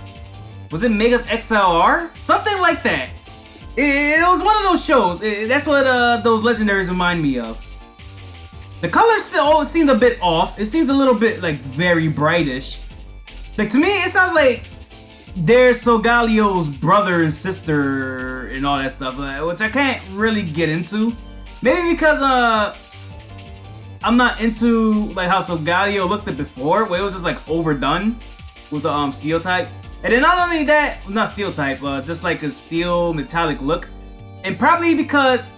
was it Megas XLR? Something like that. It was one of those shows. That's what those legendaries remind me of. The colors always seemed a bit off. It seems a little bit like very brightish. Like to me, it sounds like they're Solgalio's brother and sister and all that stuff, which I can't really get into. Maybe because I'm not into like how Solgaleo looked at before, where it was just like overdone with the steel type. And then not only that, not steel type, just like a steel metallic look. And probably because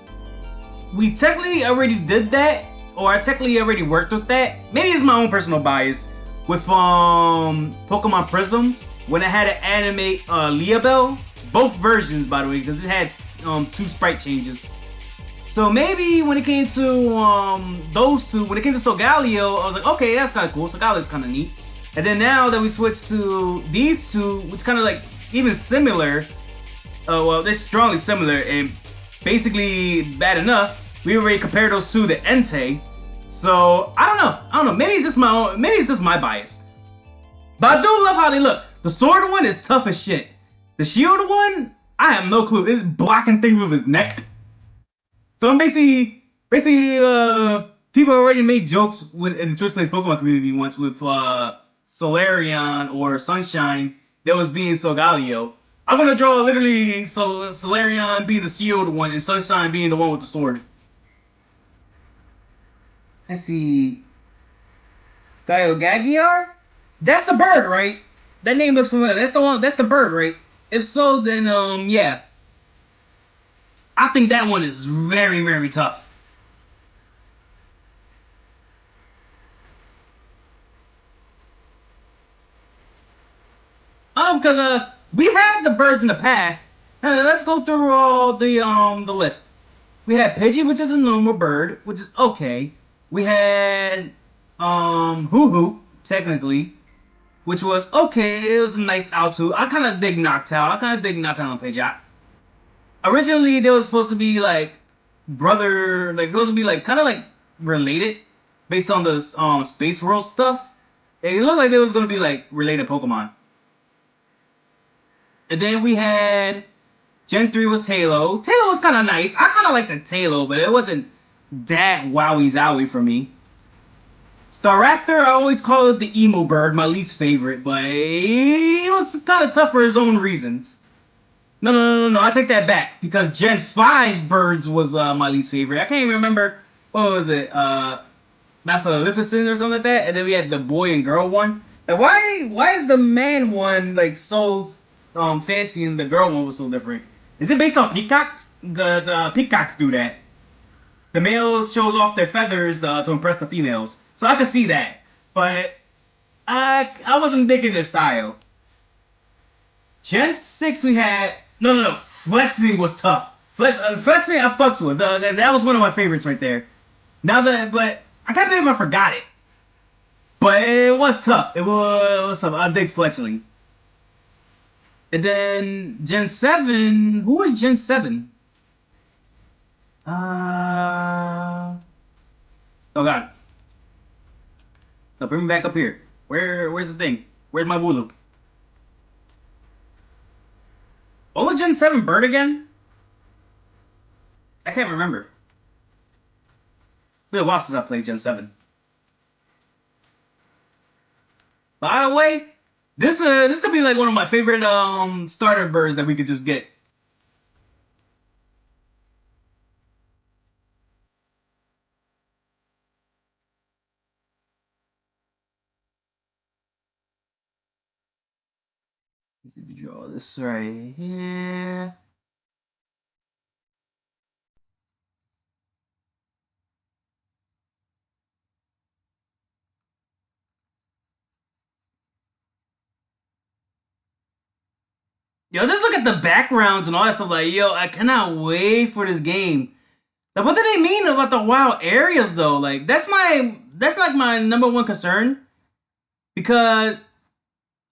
we technically already did that, or I technically already worked with that. Maybe it's my own personal bias with Pokemon Prism when I had to animate Leabelle. Both versions, by the way, because it had 2 sprite changes. So maybe when it came to those two, when it came to Solgaleo, I was like, okay, that's kind of cool. Solgaleo's kind of neat. And then now that we switched to these two, which kind of like even similar, well, they're strongly similar and basically bad enough. We already compared those two to Entei. So I don't know. Maybe it's just my bias. But I do love how they look. The sword one is tough as shit. The shield one, I have no clue. It's blocking things with his neck. So I'm basically, people already made jokes in the Twitch Plays Pokemon community once with Solarion or Sunshine that was being Solgaleo. I'm gonna draw literally Solarion being the shield one and Sunshine being the one with the sword. Let's see. Gagiar? That's the bird, right? That name looks familiar. That's the one. That's the bird, right? If so, then yeah. I think that one is very, very tough. Because we had the birds in the past. Let's go through all the list. We had Pidgey, which is a normal bird, which is okay. We had Hoo-Hoo, technically, which was okay. It was a nice Altu. I kind of dig Noctowl. And Pidgeot. Originally, they were supposed to be like brother, like supposed to be like kind of like related, based on the Space World stuff. It looked like they was gonna be like related Pokemon. And then we had Gen 3 was Tailo. Tailo was kind of nice. I kind of liked the Tailo, but it wasn't that wowie zowie for me. Staraptor, I always call it the emo bird, my least favorite, but it was kind of tough for his own reasons. No, I take that back, because Gen 5 birds was my least favorite. I can't even remember, what was it, Maleficent or something like that? And then we had the boy and girl one. Like, why is the man one, like, so fancy and the girl one was so different? Is it based on peacocks? Because peacocks do that. The males shows off their feathers to impress the females. So I could see that. But I wasn't digging their style. Gen 6 we had... No. Flexing was tough. Flexing I fucks with. That was one of my favorites right there. But I can't believe I forgot it. But it was tough. It was tough. I dig Fletchling. And then Gen 7... Who was Gen 7? Oh god. No, bring me back up here. Where's the thing? Where's my Wooloo? What was Gen 7 bird again? I can't remember. It's been a while since I played Gen 7. By the way, this could be like one of my favorite starter birds that we could just get. Let's see if we draw this right here. Yo, just look at the backgrounds and all that stuff. Like, yo, I cannot wait for this game. Like, what do they mean about the wild areas though? Like, that's like my number one concern. Because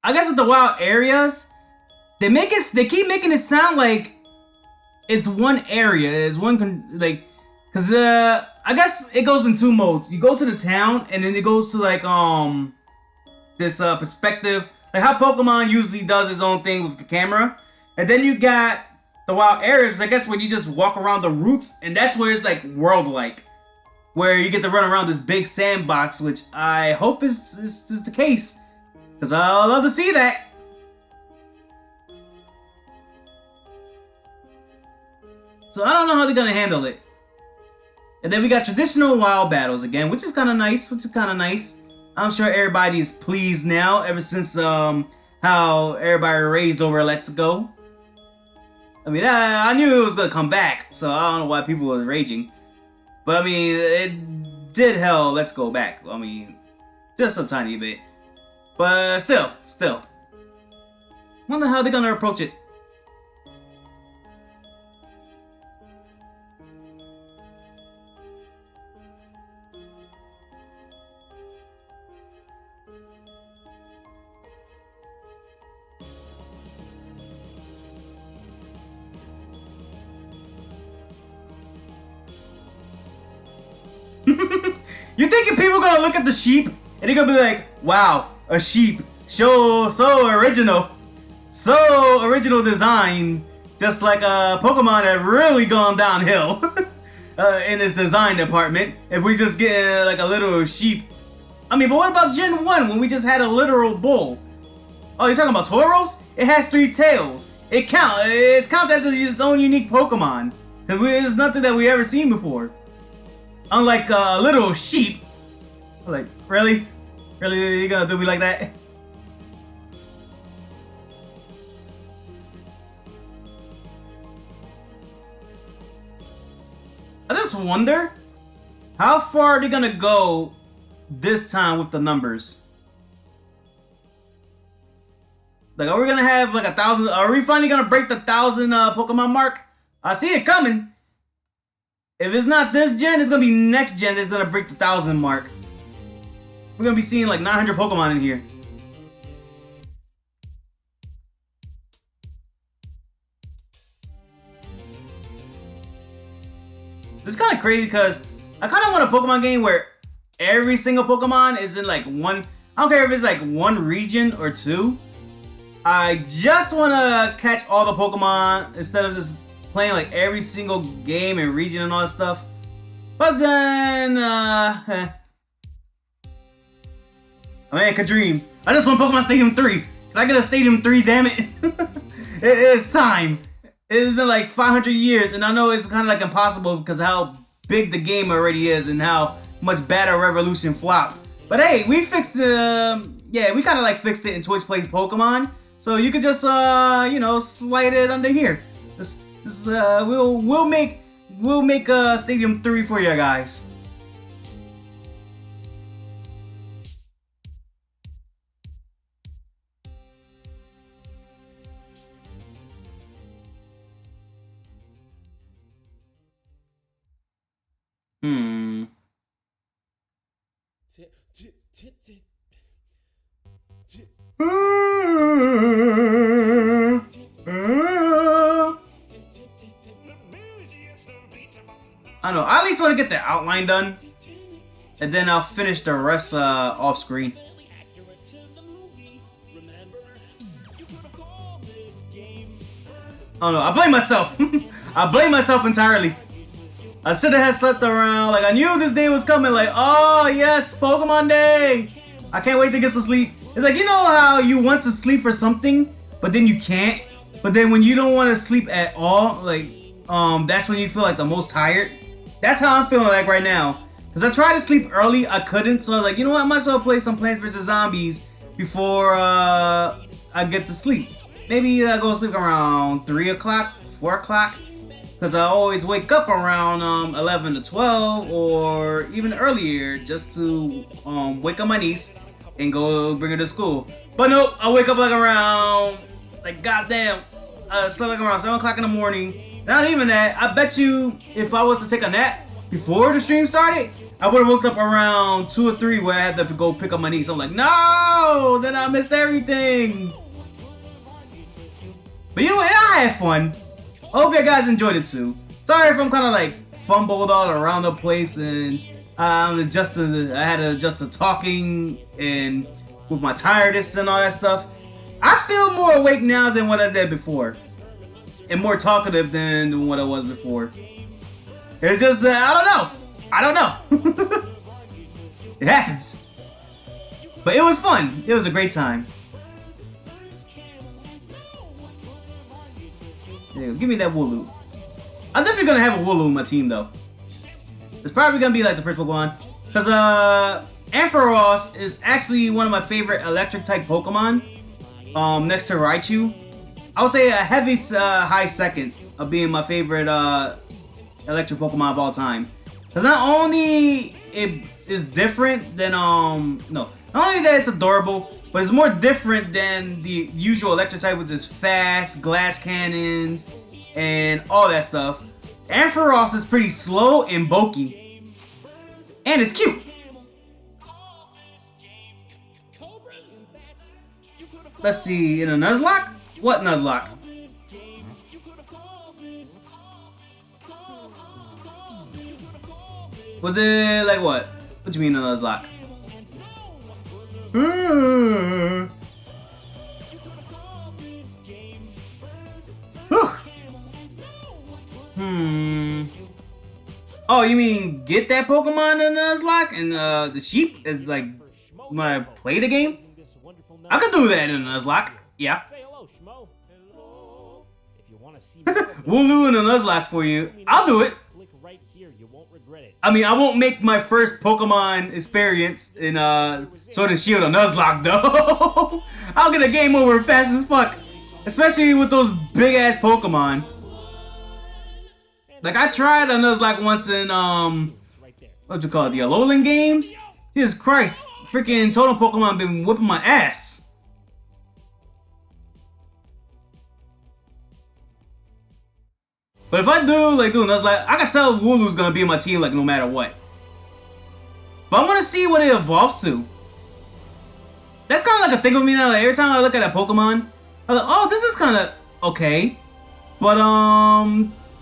I guess with the wild areas, they keep making it sound like it's one area, it's because I guess it goes in two modes. You go to the town, and then it goes to like this perspective, like how Pokemon usually does its own thing with the camera, and then you got the wild areas. I guess when you just walk around the routes, and that's where it's like world-like, where you get to run around this big sandbox, which I hope is the case, because I love to see that. So I don't know how they're gonna handle it. And then we got traditional wild battles again, which is kind of nice. I'm sure everybody's pleased now, ever since how everybody raised over Let's Go. I mean, I knew it was gonna come back, so I don't know why people were raging. But I mean, it did hell Let's Go back. I mean, just a tiny bit. But still. Wonder how they're gonna approach it. You thinking people gonna look at the sheep and they're gonna be like, wow, a sheep, so original design, just like a Pokemon that really gone downhill in its design department. If we just get like a little sheep. I mean, but what about Gen 1 when we just had a literal bull? Oh, you're talking about Tauros? It has 3 tails. It counts as its own unique Pokemon. It's nothing that we ever seen before. Unlike a little sheep. Like, really? Really, you gonna do me like that? I just wonder how far they're gonna go this time with the numbers. Like, are we gonna have like 1,000? Are we finally gonna break the 1,000 Pokemon mark? I see it coming. If it's not this gen, it's gonna be next gen that's gonna break the 1,000 mark. We're gonna be seeing like 900 Pokemon in here. It's kind of crazy because I kind of want a Pokemon game where every single Pokemon is in like one. I don't care if it's like one region or two. I just want to catch all the Pokemon instead of just playing like every single game and region and all that stuff. But then, I mean, I could dream. I just want Pokemon Stadium 3. Can I get a Stadium 3, damn it? It's time. It's been like 500 years, and I know it's kind of like impossible because how big the game already is and how much Battle Revolution flopped. But hey, we fixed it. Yeah, we kind of like fixed it in Twitch Plays Pokemon. So you could just, you know, slide it under here. We'll make Stadium 3 for you guys. I don't know. I at least want to get the outline done, and then I'll finish the rest off screen. Oh no, I blame myself. I blame myself entirely. I should have slept around. Like, I knew this day was coming. Like, oh yes, Pokemon Day. I can't wait to get some sleep. It's like, you know how you want to sleep for something, but then you can't. But then when you don't want to sleep at all, like, that's when you feel like the most tired. That's how I'm feeling like right now. Because I tried to sleep early, I couldn't. So I was like, you know what, I might as well play some Plants vs. Zombies before I get to sleep. Maybe I go to sleep around 3 o'clock, 4 o'clock. Because I always wake up around 11 to 12 or even earlier just to wake up my niece and go bring her to school. But nope, I wake up like around, like goddamn, slept like around 7 o'clock in the morning. Not even that. I bet you if I was to take a nap before the stream started, I would have woke up around 2 or 3 where I had to go pick up my niece. I'm like, no! Then I missed everything. But you know what? I had fun. I hope you guys enjoyed it too. Sorry if I'm kind of like fumbled all around the place and I had to adjust to talking and with my tiredness and all that stuff. I feel more awake now than what I did before. And more talkative than what I was before. It's just, I don't know. It happens. But it was fun. It was a great time. Yeah, give me that Wooloo. I'm definitely gonna have a Wooloo in my team though. It's probably gonna be like the first Pokemon. Because Ampharos is actually one of my favorite electric type Pokemon. Next to Raichu. I would say a heavy high second of being my favorite electric Pokemon of all time. Because not only it is different than not only that it's adorable, but it's more different than the usual electric type, which is fast, glass cannons, and all that stuff. Ampharos is pretty slow and bulky. And it's cute. Let's see, in a Nuzlocke? What Nuzlocke? Was it like what? What do you mean a Nuzlocke? Oh, you mean get that Pokemon in Nuzlocke and the sheep is like when I play the game? I could do that in Nuzlocke. Yeah. Say hello, Schmo. Hello. If you want to see Wooloo in a Nuzlocke for you. I'll do it. click right here. You won't regret it. I mean, I won't make my first Pokemon experience in Sword and Shield a Nuzlocke though. I'll get a game over fast as fuck. Especially with those big ass Pokemon. Like I tried a Nuzlocke once in what you call it, the Alolan games? Jesus Christ. Freaking Totem Pokemon been whipping my ass. But if I do Nuzlocke, I can tell Wooloo's gonna be in my team like no matter what. But I wanna see what it evolves to. That's kinda like a thing with me now. Like every time I look at a Pokemon, I'm like, oh, this is kinda okay. But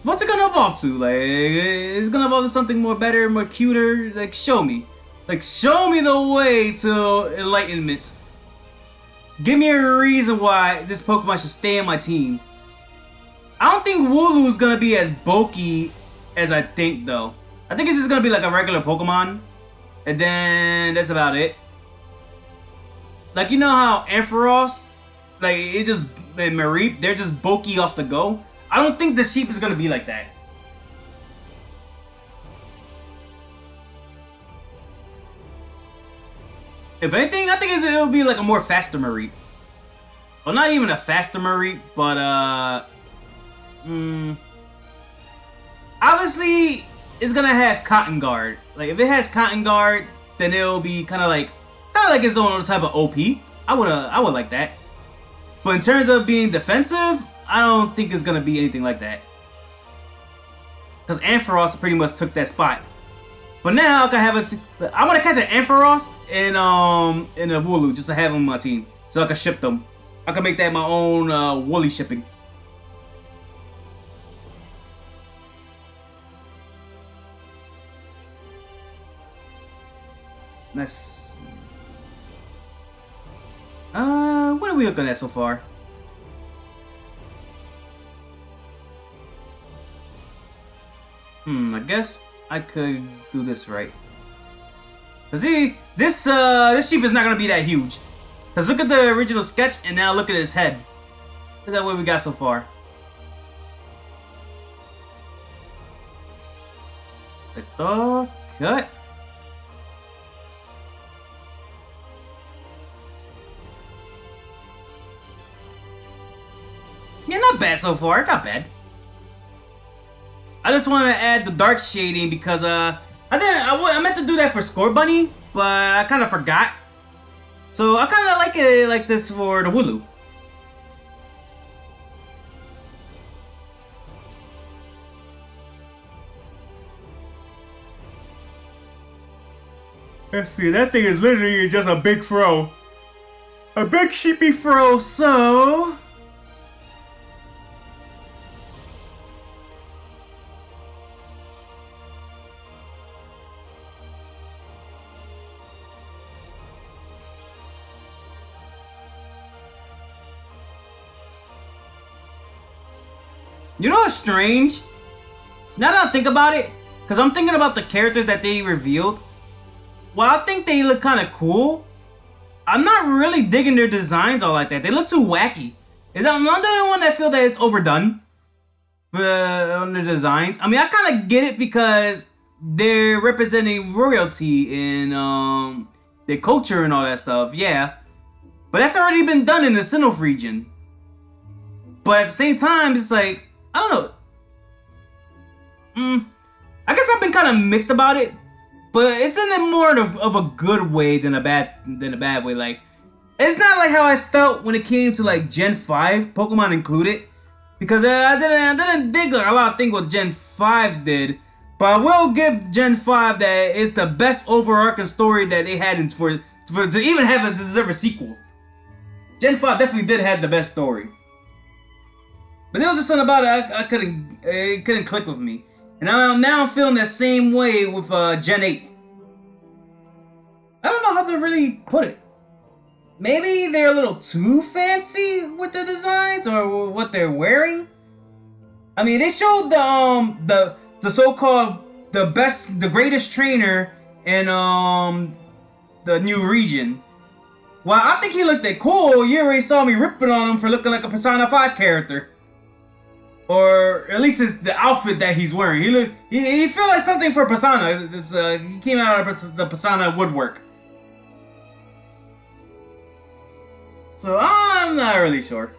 what's it gonna evolve to? Like it's gonna evolve to something more better, more cuter. Like show me. Like, show me the way to enlightenment. Give me a reason why this Pokemon should stay in my team. I don't think Wooloo's gonna be as bulky as I think, though. I think it's just gonna be like a regular Pokemon. And then that's about it. Like, you know how Ampharos, like, it just, and Mareep, they're just bulky off the go? I don't think the sheep is gonna be like that. If anything, I think it'll be like a more faster Mareep. Well, not even a faster Mareep, but obviously it's gonna have Cotton Guard. Like if it has Cotton Guard, then it'll be kind of like its own type of OP. I would like that. But in terms of being defensive, I don't think it's gonna be anything like that. Because Ampharos pretty much took that spot. But now I can have I want to catch an Ampharos and a Wooloo just to have them on my team, so I can ship them. I can make that my own Woolly shipping. Let's. What are we looking at so far? I guess I could do this right. Cause see, this sheep is not gonna be that huge. Cause look at the original sketch and now look at his head. Look at what we got so far. Ito, cut. Yeah, not bad so far. Not bad. I just want to add the dark shading because I meant to do that for Scorbunny, but I kind of forgot. So I kind of like it like this for the Wooloo. Let's see, that thing is literally just a big fro. A big sheepy fro, so... You know what's strange? Now that I think about it, because I'm thinking about the characters that they revealed. While I think they look kind of cool, I'm not really digging their designs all like that. They look too wacky. I'm not the only one that feel that it's overdone on the designs. I mean, I kind of get it because they're representing royalty in their culture and all that stuff. Yeah, but that's already been done in the Sinnoh region. But at the same time, it's like, I don't know. I guess I've been kind of mixed about it, but it's in a more of a good way than a bad way. Like, it's not like how I felt when it came to like Gen 5, Pokemon included, because I didn't dig like a lot of things what Gen 5 did. But I will give Gen 5 that it's the best overarching story that they had for to even have a deserve a sequel. Gen 5 definitely did have the best story. But there was just something about it it couldn't click with me. And now I'm feeling that same way with Gen 8. I don't know how to really put it. Maybe they're a little too fancy with their designs or what they're wearing. I mean, they showed the so-called the greatest trainer in the new region. Well, I think he looked cool. You already saw me ripping on him for looking like a Persona 5 character. Or at least it's the outfit that he's wearing. He feel like something for Persona. He came out of the Persona woodwork. So I'm not really sure.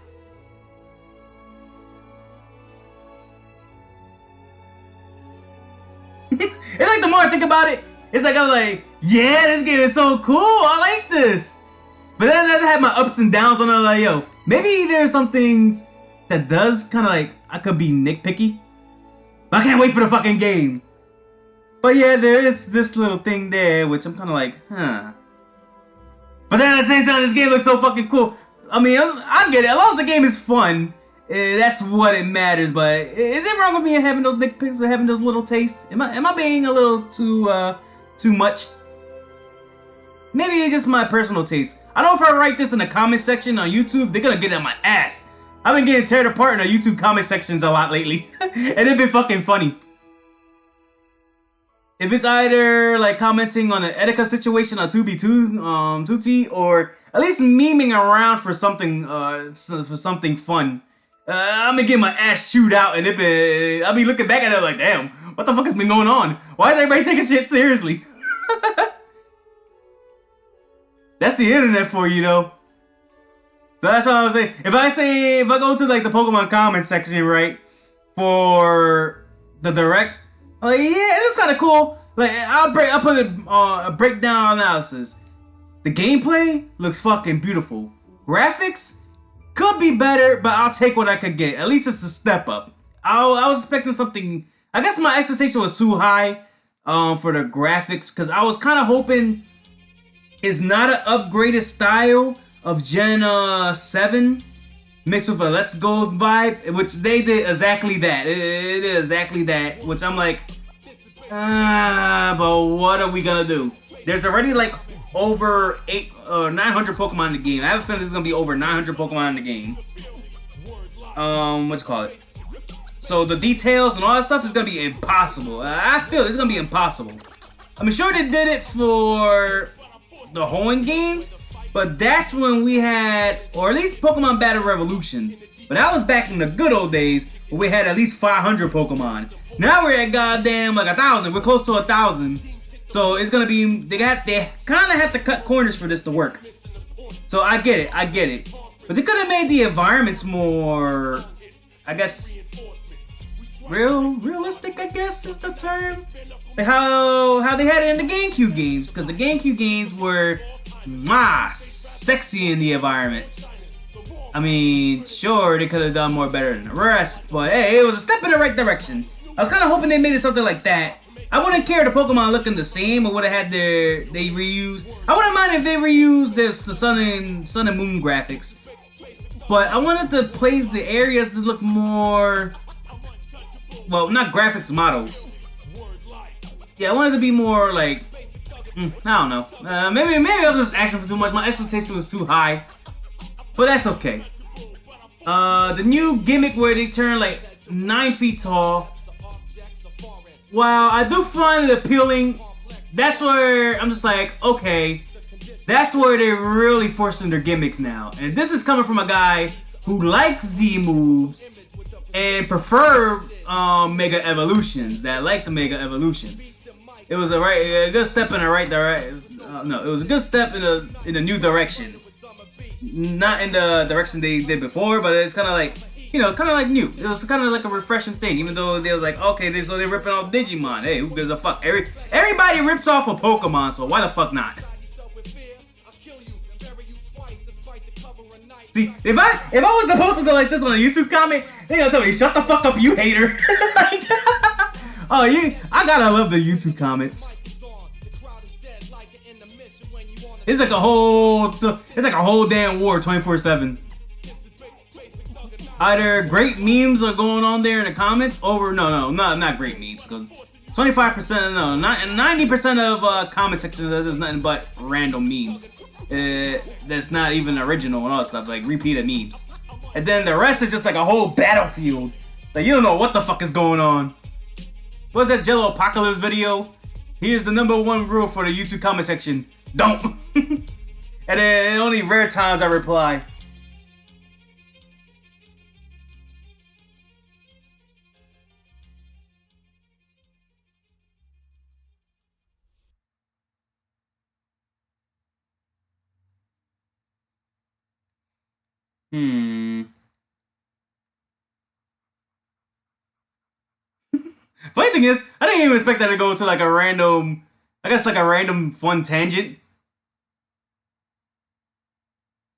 It's like the more I think about it, it's like I'm like, yeah, this game is so cool. I like this. But then I have my ups and downs on it. Like, yo, maybe there's some things that does kind of like I could be nitpicky. But I can't wait for the fucking game. But yeah, there is this little thing there, which I'm kind of like, huh. But then at the same time, this game looks so fucking cool. I mean, I get it. As long as the game is fun, that's what it matters. But is it wrong with me having those nitpicks, but having those little tastes? Am I being a little too much? Maybe it's just my personal taste. I know if I write this in the comment section on YouTube, they're gonna get on my ass. I've been getting teared apart in the YouTube comment sections a lot lately. And it's been fucking funny. If it's either like commenting on an Etika situation on 2B2, or at least memeing around for something fun, I'm gonna get my ass chewed out, and I'll be looking back at it like, damn, what the fuck has been going on? Why is everybody taking shit seriously? That's the internet for you, though. So that's what I was saying. If I go to like the Pokemon comment section, right, for the direct, I'm like, yeah, it's kind of cool. Like I'll put a breakdown analysis. The gameplay looks fucking beautiful. Graphics could be better, but I'll take what I could get. At least it's a step up. I was expecting something. I guess my expectation was too high for the graphics, because I was kind of hoping it's not an upgraded style of Gen 7 mixed with a Let's Go vibe, which they did exactly that. It did exactly that, which I'm like, but what are we gonna do? There's already like over 900 Pokemon in the game. I have a feeling there's gonna be over 900 Pokemon in the game. What you call it? So the details and all that stuff is gonna be impossible. I feel it's gonna be impossible. I'm sure they did it for the Hoenn games, but that's when we had, or at least Pokemon Battle Revolution. But that was back in the good old days where we had at least 500 Pokemon. Now we're at goddamn like 1,000. We're close to 1,000. So it's gonna be, they kind of have to cut corners for this to work. So I get it. But they could have made the environments more, I guess, realistic, I guess is the term. Like how they had it in the GameCube games, because the GameCube games were sexy in the environments. I mean, sure, they could have done more better than the rest, but hey, it was a step in the right direction. I was kind of hoping they made it something like that, I wouldn't care if the Pokemon looking the same or would have had they reused. I wouldn't mind if they reused the Sun and Moon graphics. But I wanted to place the areas to look more, well, not graphics models. Yeah, I wanted to be more like, I don't know. Maybe I was just asking for too much. My expectation was too high, but that's okay. The new gimmick where they turn like 9 feet tall. While I do find it appealing, that's where I'm just like, okay, that's where they're really forcing their gimmicks now. And this is coming from a guy who likes Z moves and prefer Mega Evolutions, that like the Mega Evolutions. It was a good step in the right direction. No, it was a good step in a new direction. Not in the direction they did before, but it's kind of like, you know, kind of like new. It was kind of like a refreshing thing, even though they was like, okay, so they're ripping off Digimon. Hey, who gives a fuck? Everybody rips off a Pokemon, so why the fuck not? See, if I was supposed to go like this on a YouTube comment, they gonna tell me, shut the fuck up, you hater. Like, I gotta love the YouTube comments. It's like a whole damn war 24/7. Either great memes are going on there in the comments, or not great memes, because 25%, no, not 90% of comment sections is nothing but random memes. That's not even original and all that stuff, like repeated memes. And then the rest is just like a whole battlefield. Like you don't know what the fuck is going on. What's that Jello Apocalypse video? Here's the #1 rule for the YouTube comment section: don't. And then only rare times I reply. Funny thing is, I didn't even expect that to go to like a random, I guess like a random fun tangent.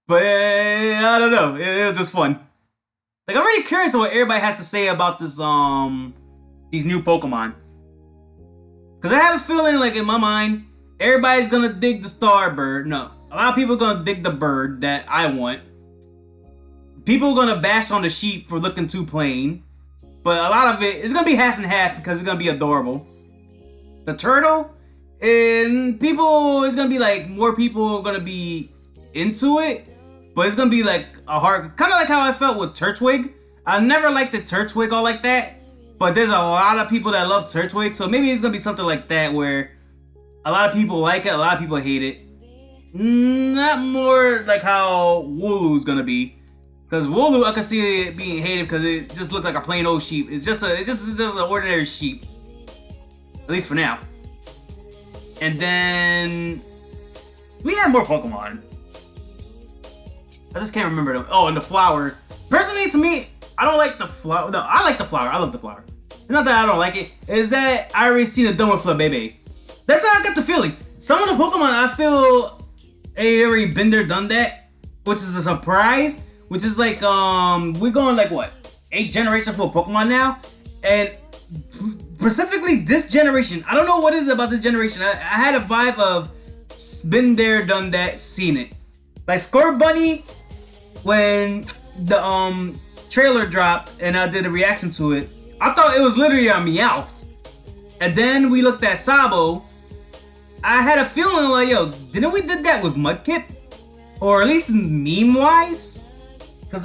But I don't know, it was just fun. Like I'm really curious what everybody has to say about this these new Pokemon. Cause I have a feeling like in my mind, everybody's gonna dig the Starbird. No, a lot of people are gonna dig the bird that I want. People are gonna bash on the sheep for looking too plain. But a lot of it's gonna be half and half because it's gonna be adorable. The turtle, and it's gonna be like more people are gonna be into it, but it's gonna be like a hard, kind of like how I felt with Turtwig. I never liked the Turtwig all like that, but there's a lot of people that love Turtwig, so maybe it's gonna be something like that where a lot of people like it, a lot of people hate it. Not more like how Wooloo's gonna be. Because Wooloo, I can see it being hated because it just looked like a plain old sheep. It's just an ordinary sheep. At least for now. And then we have more Pokemon. I just can't remember them. Oh, and the flower. Personally, to me, I don't like the flower. No, I like the flower. I love the flower. It's not that I don't like it. It's that I already seen it done with Flabébé. That's how I got the feeling. Some of the Pokemon I feel they already been there, done that, which is a surprise. Which is like, we're going like what? 8 generations for Pokemon now? And specifically this generation, I don't know what is it about this generation. I had a vibe of been there, done that, seen it. Like Scorbunny, when the trailer dropped and I did a reaction to it, I thought it was literally a Meowth. And then we looked at Sabo. I had a feeling like, yo, didn't we did that with Mudkip? Or at least meme-wise? Because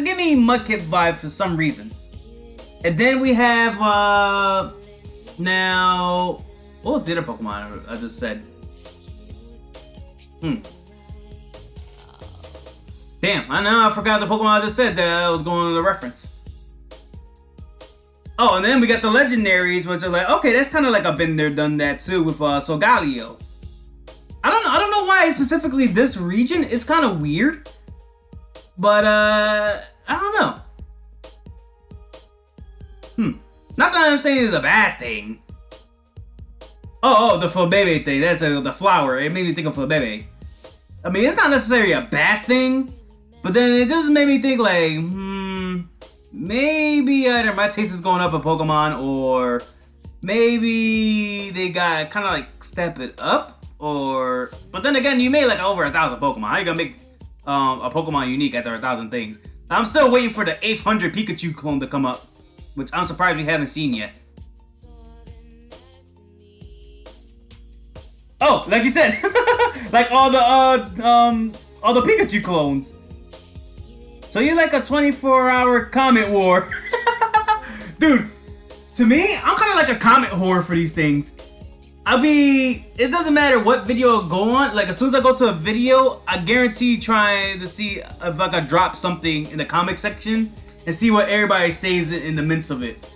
give me Mudkip vibe for some reason. And then we have, now, what was the other Pokemon I just said? Damn, I forgot the Pokemon I just said that I was going to the reference. Oh, and then we got the legendaries, which are like, okay, that's kind of like a been there, done that too with Solgaleo. I don't know why specifically this region is kind of weird. But, I don't know. Not that I'm saying it's a bad thing. Oh, the Flabébé thing. That's the flower. It made me think of Flabébé. I mean, it's not necessarily a bad thing. But then it just made me think like, maybe either my taste is going up in Pokemon or maybe they got kind of like step it up, or but then again, you made like over 1,000 Pokemon. How you gonna make a Pokemon unique after 1,000 things? I'm still waiting for the 800 Pikachu clone to come up, which I'm surprised we haven't seen yet. Oh, like you said, like all the Pikachu clones. So you're like a 24-hour comment war. Dude, to me, I'm kind of like a comment whore for these things. It doesn't matter what video I go on. Like, as soon as I go to a video, I guarantee trying to see if I can drop something in the comic section and see what everybody says in the midst of it.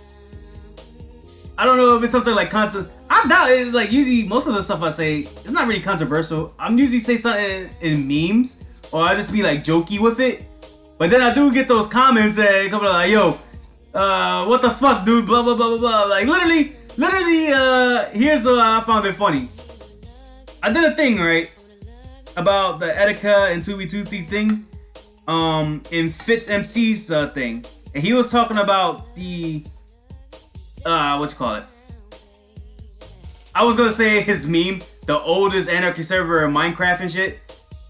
I don't know if it's something like content. I doubt it's like usually most of the stuff I say, it's not really controversial. I'm usually say something in memes, or I just be like jokey with it. But then I do get those comments that come like, yo, what the fuck, dude, blah, blah, blah, blah, blah. Like, literally, here's why I found it funny. I did a thing, right, about the Etika and Tubi Tutti thing, in Fitz MC's thing. And he was talking about the, I was gonna say his meme, the oldest anarchy server in Minecraft and shit.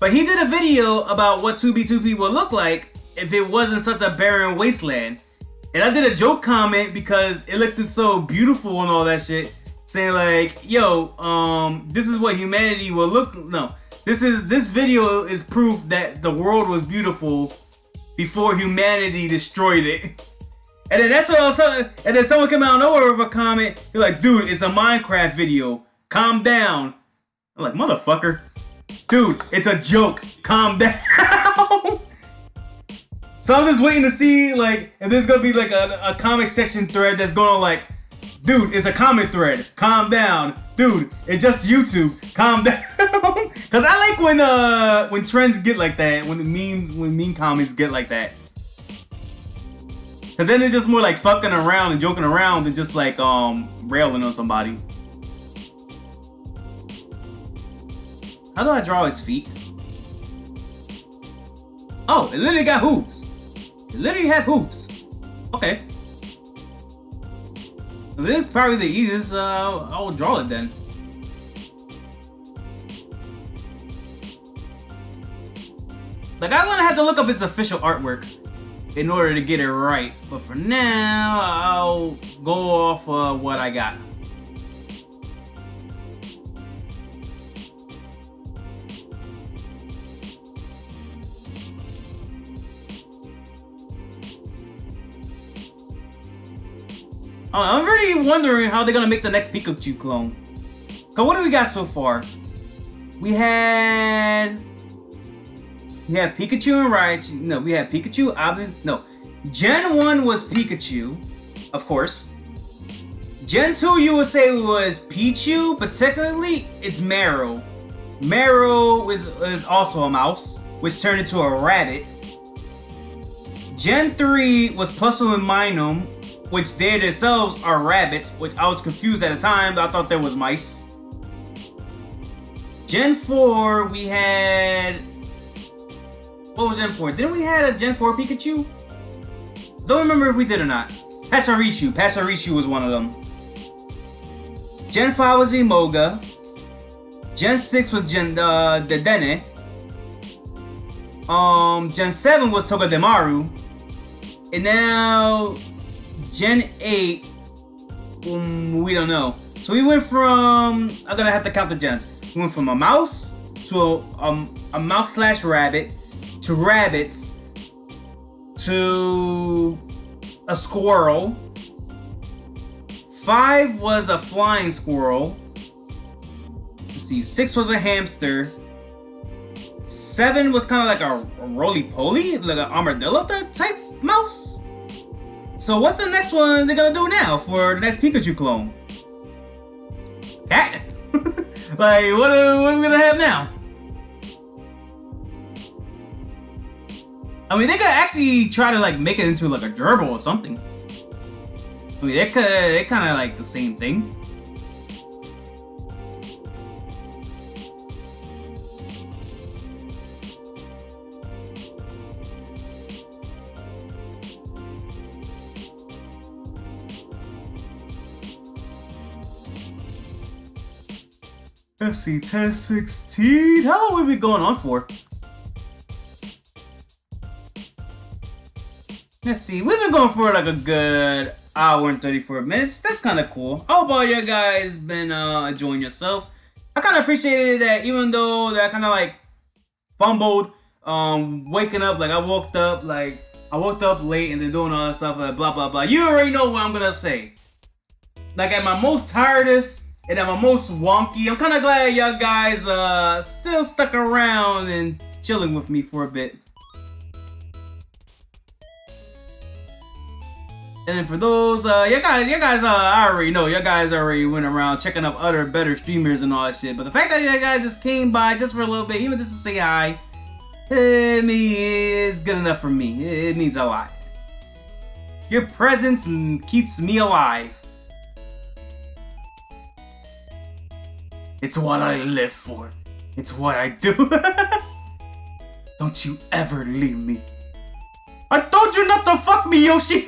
But he did a video about what 2B2P would look like if it wasn't such a barren wasteland. And I did a joke comment because it looked so beautiful and all that shit, saying like, yo, this is what humanity will look. No, this video is proof that the world was beautiful before humanity destroyed it. And then that's what I was saying. And then someone came out of nowhere with a comment. They're like, dude, it's a Minecraft video. Calm down. I'm like, motherfucker. Dude, it's a joke. Calm down. So I'm just waiting to see, like, if there's gonna be like a comic section thread that's going on like, dude, it's a comment thread. Calm down. Dude, it's just YouTube. Calm down. Cause I like when trends get like that, when meme comments get like that. Cause then it's just more like fucking around and joking around than just like railing on somebody. How do I draw his feet? Oh, it literally got hooves. It literally have hooves. Okay. If it is probably the easiest, I'll draw it then. Like, I'm gonna have to look up its official artwork in order to get it right. But for now, I'll go off what I got. I'm really wondering how they're gonna make the next Pikachu clone. Cause what do we got so far? We had Pikachu and Raichu. No, we had Pikachu, no. Gen 1 was Pikachu, of course. Gen 2 you would say was Pichu, but technically it's Marrow. Marrow is also a mouse, which turned into a rabbit. Gen 3 was Plusle and Minun, which they themselves are rabbits, which I was confused at the time, I thought there was mice. Gen 4, we had... What was Gen 4? Didn't we have a Gen 4 Pikachu? Don't remember if we did or not. Pachirisu was one of them. Gen 5 was Emoga. Gen 6 was Dedenne. Gen 7 was Togedemaru. And now... Gen 8, we don't know. So we went from, I'm gonna have to count the gens. We went from a mouse to a mouse / rabbit to rabbits to a squirrel. 5 was a flying squirrel. Let's see, 6 was a hamster. 7 was kind of like a roly-poly, like an armadillo type mouse. So what's the next one they're gonna do now for the next Pikachu clone? Cat? Like, what are we gonna have now? I mean, they could actually try to like make it into like a gerbil or something. I mean, they're kind of like the same thing. Let's see, test 16. How long have we been going on for? Let's see, we've been going for like a good hour and 34 minutes. That's kind of cool. I hope all you guys been enjoying yourselves. I kind of appreciated that, even though that kind of like fumbled waking up. Like I woke up late and then doing all that stuff like blah blah blah. You already know what I'm gonna say. Like at my most tiredest and at my most wonky, I'm kind of glad y'all guys still stuck around and chilling with me for a bit. And then for those, you guys, I already know, you guys already went around checking up other better streamers and all that shit. But the fact that you guys just came by just for a little bit, even just to say hi, it's good enough for me. It means a lot. Your presence keeps me alive. It's what I live for. It's what I do. Don't you ever leave me. I told you not to fuck me, Yoshi.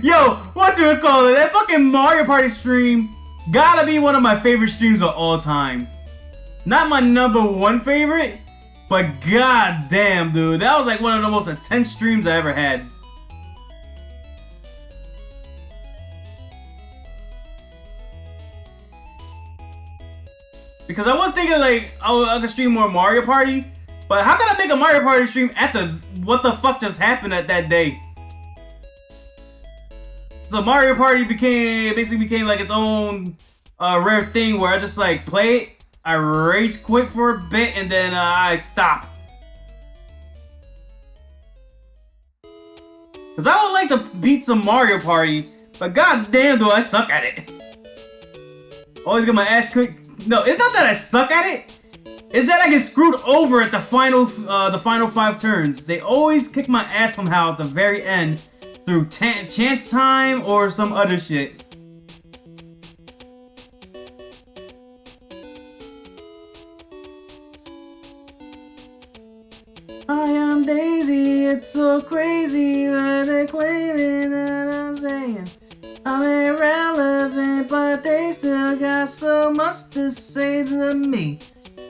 Yo, what you call it? That fucking Mario Party stream gotta be one of my favorite streams of all time. Not my #1 favorite, but god damn, dude, that was like one of the most intense streams I ever had. Because I was thinking like I could stream more Mario Party, but how can I make a Mario Party stream after what the fuck just happened at that day? So Mario Party basically became like its own rare thing where I just like play it, I rage quit for a bit, and then I stop. Cause I would like to beat some Mario Party, but god damn do I suck at it. Always get my ass kicked. No, it's not that I suck at it. It's that I get screwed over at the final 5 turns. They always kick my ass somehow at the very end. Through chance time or some other shit. I am Daisy, it's so crazy what they're claiming that I'm saying. I'm irrelevant, but they still got so much to say to me.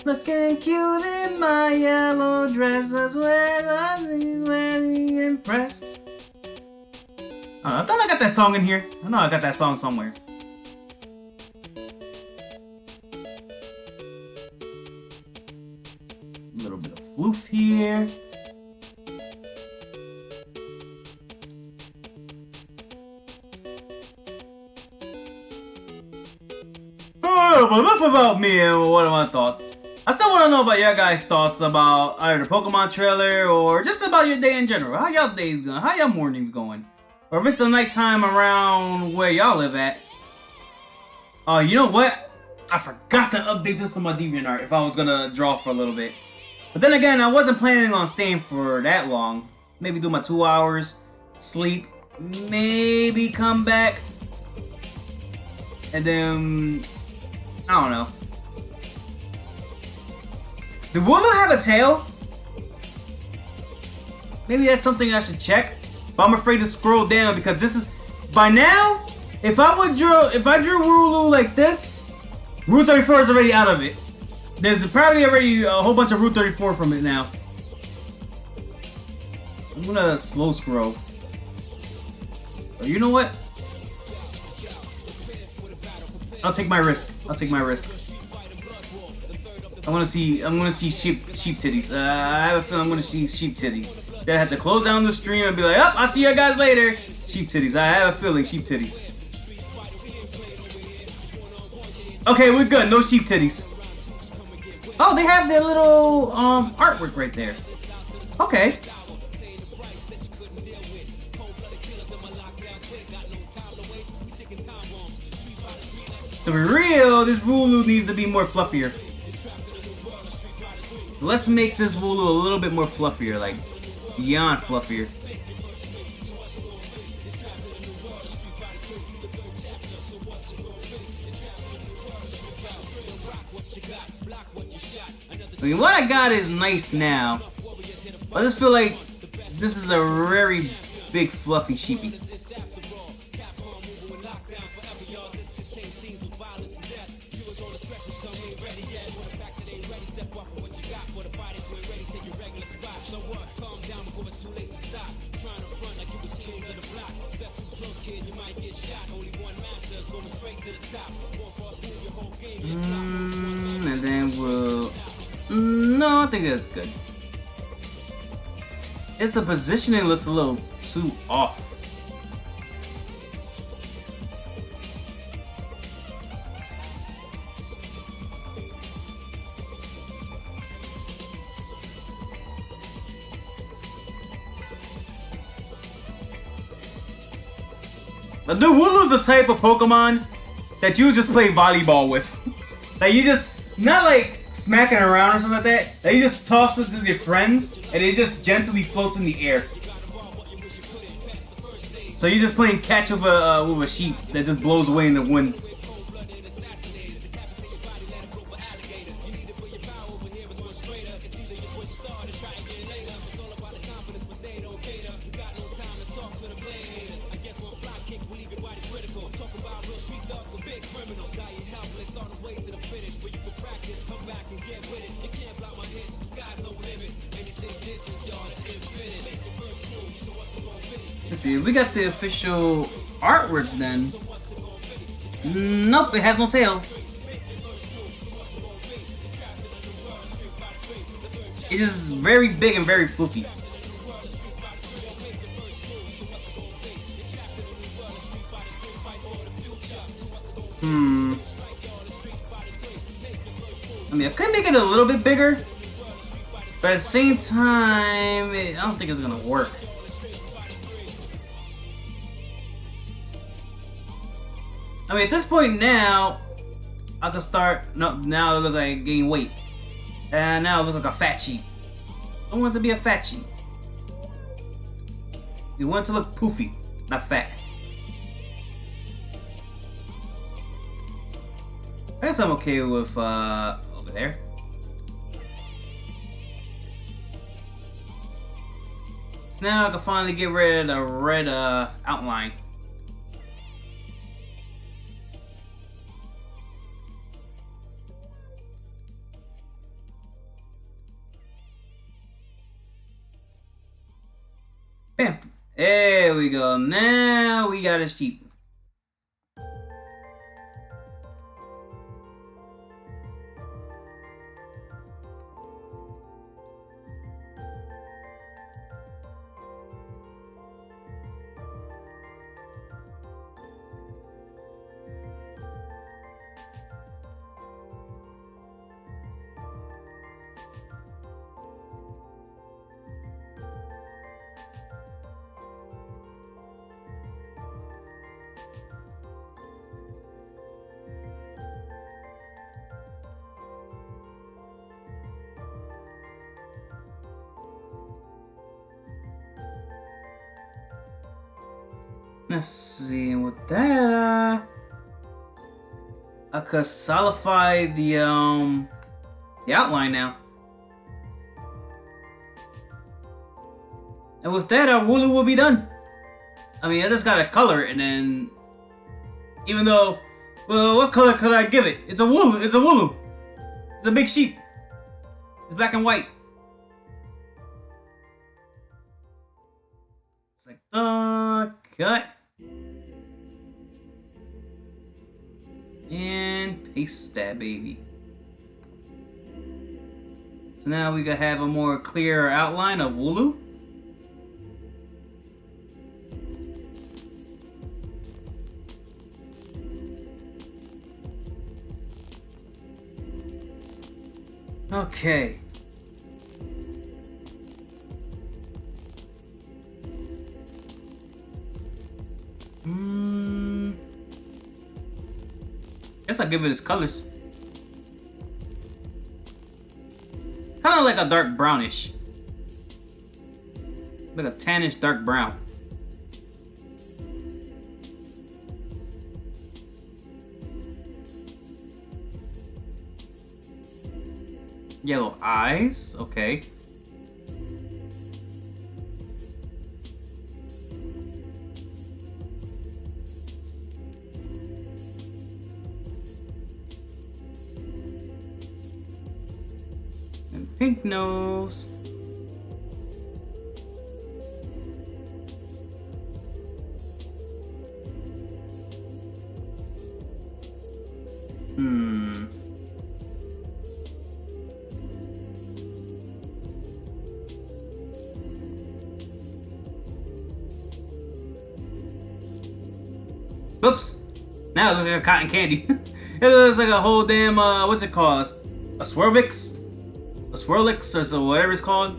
Looking cute in my yellow dress, I swear I'm very impressed. I thought I got that song in here. I know I got that song somewhere. A little bit of floof here. Oh, but enough about me and what are my thoughts. I still want to know about your guys' thoughts about either the Pokemon trailer or just about your day in general. How y'all days going? How y'all mornings going? Or if it's the nighttime around where y'all live at. Oh, you know what? I forgot to update this on my DeviantArt if I was gonna draw for a little bit. But then again, I wasn't planning on staying for that long. Maybe do my 2 hours, sleep, maybe come back. And then, I don't know. Did Wooloo have a tail? Maybe that's something I should check. But I'm afraid to scroll down because this is by now. If I drew Wooloo like this, Route 34 is already out of it. There's probably already a whole bunch of Route 34 from it now. I'm gonna slow scroll. But you know what? I'll take my risk. I'll take my risk. I'm gonna see sheep titties. I have a feeling I'm gonna see sheep titties. Then I have to close down the stream and be like, oh, I'll see you guys later. Sheep titties. I have a feeling sheep titties. Okay, we're good. No sheep titties. Oh, they have their little artwork right there. Okay. To be real, this Wooloo needs to be more fluffier. Let's make this Wooloo a little bit more fluffier, like beyond fluffier. I mean, what I got is nice now. I just feel like this is a very big fluffy sheepy. And then we'll... No, I think that's good. It's the positioning looks a little too off. The Wooloo's the type of Pokemon that you just play volleyball with. Like you just, not like smacking around or something like that. Like you just toss it to your friends and it just gently floats in the air. So you're just playing catch with a sheep that just blows away in the wind. Let's see, we got the official artwork then. Nope, it has no tail. It's just very big and very floofy. I mean, I could make it a little bit bigger, but at the same time, I don't think it's gonna work. I mean, at this point now, I can start. No, now it looks like I gain weight, and now it looks like a fat sheep. I don't want it to be a fat sheep. We want it to look poofy, not fat. I guess I'm okay with over there. So now I can finally get rid of the red outline. Bam! There we go. Now we got a sheep. Let's see, with that, I could solidify the outline now. And with that, our Wooloo will be done. I mean, I just gotta color it, and then, even though, well, what color could I give it? It's a Wooloo. It's a Wooloo. It's a big sheep. It's black and white. It's like, cut. And paste that baby. So now we can have a more clear outline of Wooloo. Okay. Guess I'll give it its colors. Kind of like a dark brownish. Like a tannish dark brown. Yellow eyes, okay. pink nose. Oops. Now it looks like a cotton candy. It looks like a whole damn, what's it called? A Swirlix? A Swirlix or so, whatever it's called.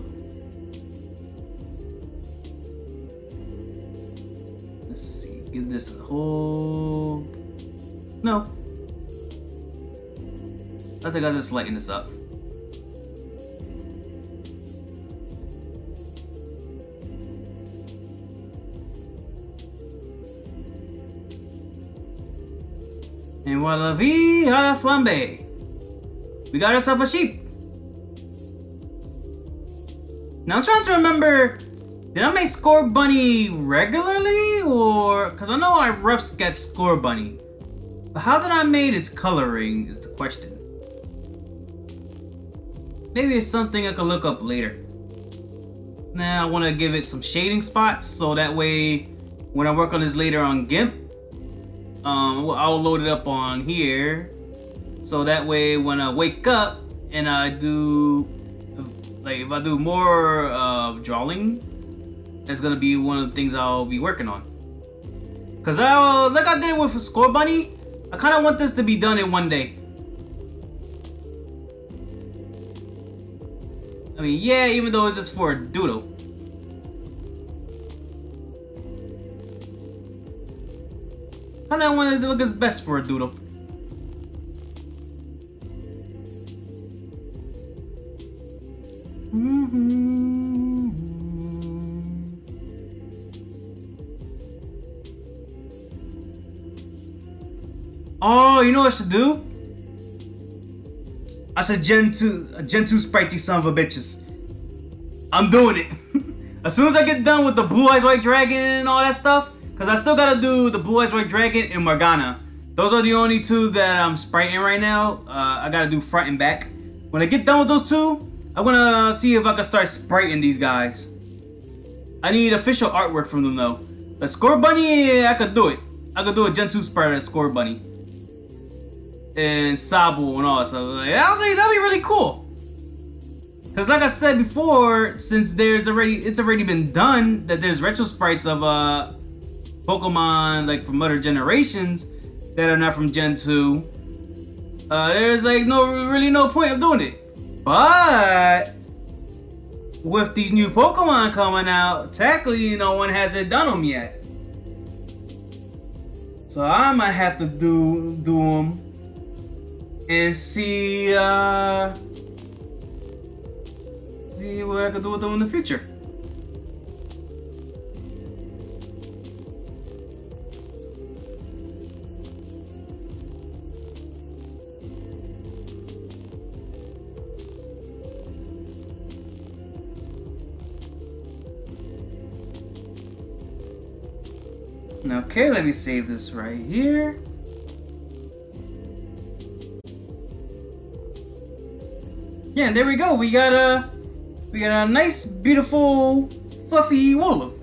Let's see, give this a whole... No. I think I'll just lighten this up. And voila vie à la flambe. We got ourselves a sheep. Now I'm trying to remember, did I make Score Bunny regularly? Or, cause I know I refs get Score Bunny. But how did I make its coloring is the question. Maybe it's something I could look up later. Now I want to give it some shading spots so that way when I work on this later on GIMP, I'll load it up on here, so that way when I wake up and I do, like if I do more drawing, that's gonna be one of the things I'll be working on. Cause like I did with Score Bunny, I kind of want this to be done in one day. I mean, yeah, even though it's just for a doodle. Kinda wanted to look its best for a doodle. Oh, you know what I should do? I should Gen 2 sprite these son of a bitches. I'm doing it. As soon as I get done with the Blue Eyes White Dragon and all that stuff, because I still gotta do the Blue Eyes White Dragon and Morgana. Those are the only two that I'm spriting right now. I gotta do front and back. When I get done with those two, I'm gonna see if I can start spriting these guys. I need official artwork from them though. The Score Bunny, I could do it. I could do a Gen 2 sprite of Score Bunny. And Sabo and all that stuff. Like, that'd be really cool. Cause like I said before, since it's already been done that there's retro sprites of Pokemon like from other generations that are not from Gen 2. There's like really no point of doing it. But with these new Pokemon coming out, technically no one has it done them yet. So I might have to do them and see what I can do with them in the future. Okay, let me save this right here. Yeah, and there we go. We got a nice, beautiful, fluffy Wolof.